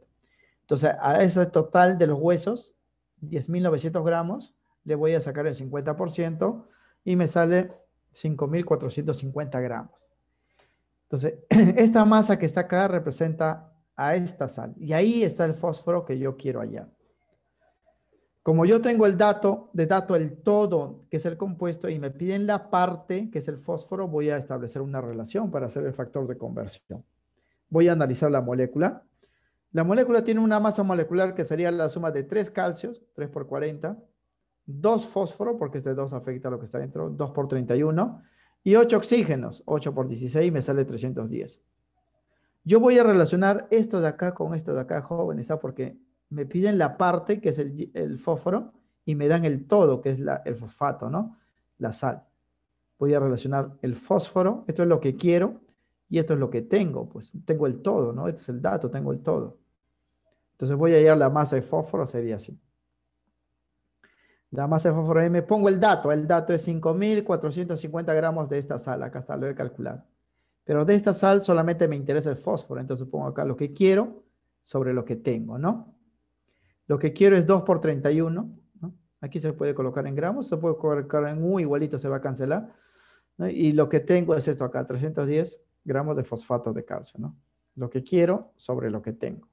Entonces, a ese total de los huesos, 10.900 gramos, le voy a sacar el 50% y me sale 5.450 gramos. Entonces, esta masa que está acá representa a esta sal. Y ahí está el fósforo que yo quiero hallar. Como yo tengo el dato, el todo, que es el compuesto, y me piden la parte, que es el fósforo, voy a establecer una relación para hacer el factor de conversión. Voy a analizar la molécula. La molécula tiene una masa molecular que sería la suma de 3 calcios, 3 por 40, 2 fósforo, porque este 2 afecta a lo que está dentro, 2 por 31, y 8 oxígenos, 8 por 16, me sale 310. Yo voy a relacionar esto de acá con esto de acá, jóvenes, ¿sabes? Porque me piden la parte, que es el fósforo, y me dan el todo, que es el fosfato, ¿no? La sal. Voy a relacionar el fósforo, esto es lo que quiero, y esto es lo que tengo, pues tengo el todo, ¿no? Este es el dato, tengo el todo. Entonces voy a hallar la masa de fósforo, sería así. La masa de fósforo M, pongo el dato es 5.450 gramos de esta sal, acá está, lo he calculado. Pero de esta sal solamente me interesa el fósforo, entonces pongo acá lo que quiero sobre lo que tengo, ¿no? Lo que quiero es 2 por 31, ¿no? Aquí se puede colocar en gramos, se puede colocar en U, igualito se va a cancelar, ¿no? Y lo que tengo es esto acá, 310 gramos de fosfato de calcio, ¿no? Lo que quiero sobre lo que tengo.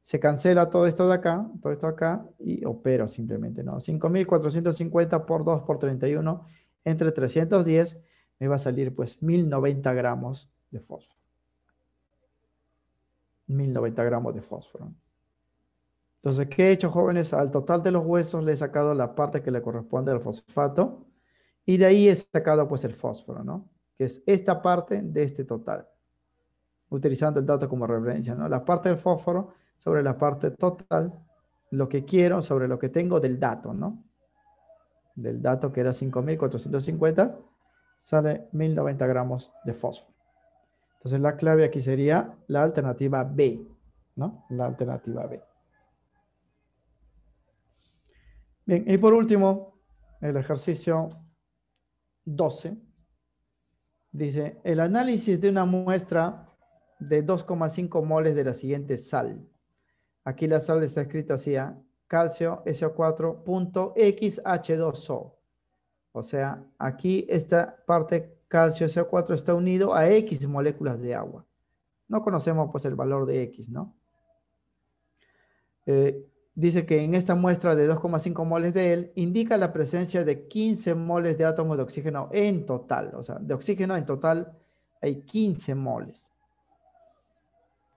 Se cancela todo esto de acá, todo esto acá, y opero simplemente, ¿no? 5.450 por 2 por 31, entre 310, me va a salir pues 1.090 gramos de fósforo. 1.090 gramos de fósforo. Entonces, ¿qué he hecho, jóvenes? Al total de los huesos le he sacado la parte que le corresponde al fosfato, y de ahí he sacado pues el fósforo, ¿no? Que es esta parte de este total, utilizando el dato como referencia, ¿no? La parte del fósforo sobre la parte total, lo que quiero sobre lo que tengo del dato, ¿no? Del dato que era 5.450, sale 1.090 gramos de fósforo. Entonces la clave aquí sería la alternativa B, ¿no? La alternativa B. Bien, y por último, el ejercicio 12 dice, el análisis de una muestra de 2,5 moles de la siguiente sal. Aquí la sal está escrita así, calcio SO4.XH2O. O sea, aquí esta parte calcio SO4 está unido a X moléculas de agua. No conocemos pues el valor de X, ¿no? Dice que en esta muestra de 2,5 moles de él, indica la presencia de 15 moles de átomos de oxígeno en total. O sea, de oxígeno en total hay 15 moles.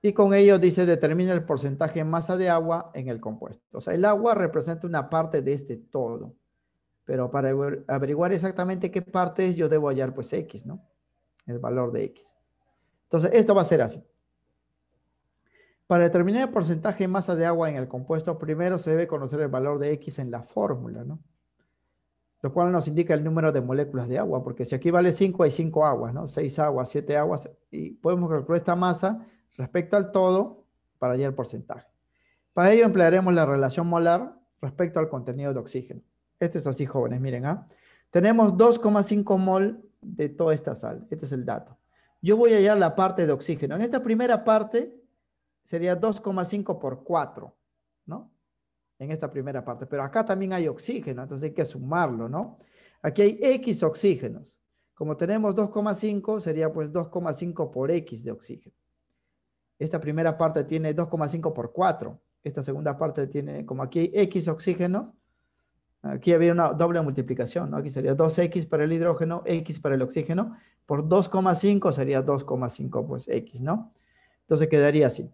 Y con ello dice, determina el porcentaje en masa de agua en el compuesto. O sea, el agua representa una parte de este todo. Pero para averiguar exactamente qué parte es, yo debo hallar pues X, ¿no? El valor de X. Entonces, esto va a ser así. Para determinar el porcentaje en masa de agua en el compuesto, primero se debe conocer el valor de X en la fórmula, ¿no? Lo cual nos indica el número de moléculas de agua, porque si aquí vale 5, hay 5 aguas, ¿no? 6 aguas, 7 aguas, y podemos calcular esta masa respecto al todo para hallar el porcentaje. Para ello emplearemos la relación molar respecto al contenido de oxígeno. Esto es así, jóvenes, miren, tenemos 2,5 mol de toda esta sal. Este es el dato. Yo voy a hallar la parte de oxígeno. En esta primera parte sería 2,5 por 4, ¿no? En esta primera parte. Pero acá también hay oxígeno, entonces hay que sumarlo, ¿no? Aquí hay X oxígenos. Como tenemos 2,5, sería pues 2,5 por X de oxígeno. Esta primera parte tiene 2,5 por 4. Esta segunda parte tiene, como aquí hay X oxígeno, aquí había una doble multiplicación, ¿no? Aquí sería 2X para el hidrógeno, X para el oxígeno, por 2,5 sería 2,5 pues X, ¿no? Entonces quedaría así.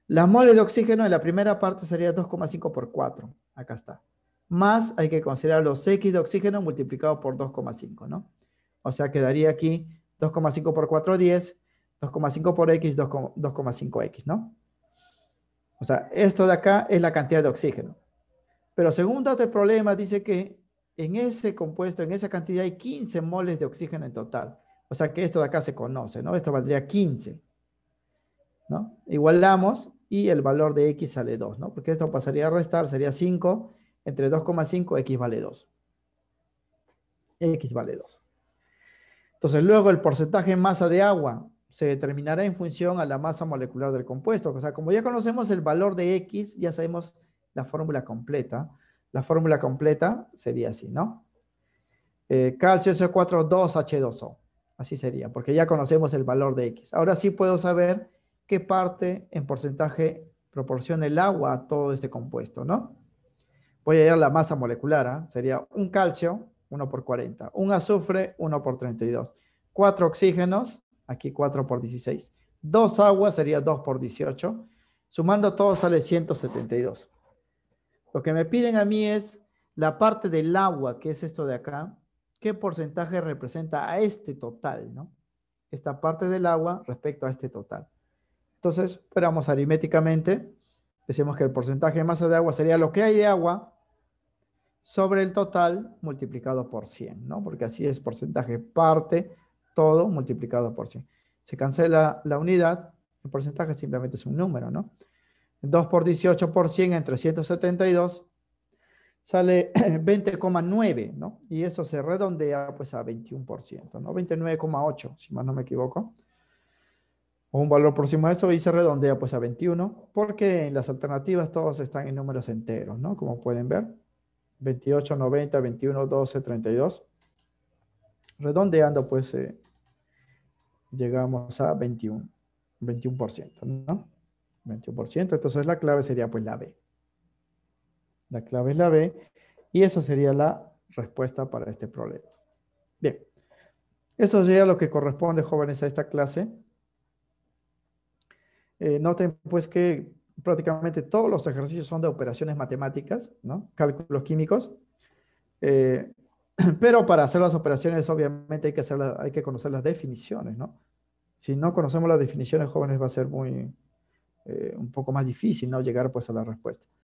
Las moles de oxígeno en la primera parte sería 2,5 por 4. Acá está. Más hay que considerar los X de oxígeno multiplicado por 2,5, ¿no? O sea, quedaría aquí 2,5 por 4, 10, 2,5 por X, 2,5X, ¿no? O sea, esto de acá es la cantidad de oxígeno. Pero según dato de problema, dice que en ese compuesto, en esa cantidad, hay 15 moles de oxígeno en total. O sea que esto de acá se conoce, ¿no? Esto valdría 15, ¿no? Igualamos y el valor de X sale 2, ¿no? Porque esto pasaría a restar, sería 5 entre 2,5, X vale 2. X vale 2. Entonces, luego el porcentaje en masa de agua se determinará en función a la masa molecular del compuesto. O sea, como ya conocemos el valor de X, ya sabemos la fórmula completa. La fórmula completa sería así, ¿no? Calcio SO4, 2H2O. Así sería, porque ya conocemos el valor de X. Ahora sí puedo saber qué parte en porcentaje proporciona el agua a todo este compuesto, ¿no? Voy a ir a la masa molecular, ¿eh? Sería un calcio, 1 por 40. Un azufre, 1 por 32. 4 oxígenos, aquí 4 por 16. 2 aguas sería 2 por 18. Sumando todo sale 172. Lo que me piden a mí es la parte del agua, que es esto de acá, qué porcentaje representa a este total, ¿no? Esta parte del agua respecto a este total. Entonces, esperamos aritméticamente, decimos que el porcentaje de masa de agua sería lo que hay de agua sobre el total multiplicado por 100, ¿no? Porque así es porcentaje, parte, todo multiplicado por 100. Se cancela la unidad, el porcentaje simplemente es un número, ¿no? 2 por 18 por 100 entre 172 sale 20,9, ¿no? Y eso se redondea pues a 21%, ¿no? 29,8, si más no me equivoco. O un valor próximo a eso y se redondea pues a 21, porque en las alternativas todos están en números enteros, ¿no? Como pueden ver, 28, 90, 21, 12, 32. Redondeando pues llegamos a 21, 21%, ¿no? 21%, entonces la clave sería pues la B. La clave es la B y eso sería la respuesta para este problema. Bien, eso sería lo que corresponde, jóvenes, a esta clase. Noten pues que prácticamente todos los ejercicios son de operaciones matemáticas, ¿no? Cálculos químicos. Eh, pero para hacer las operaciones obviamente hay que conocer las definiciones, ¿no? Si no conocemos las definiciones, jóvenes, va a ser un poco más difícil, ¿no? Llegar pues a la respuesta.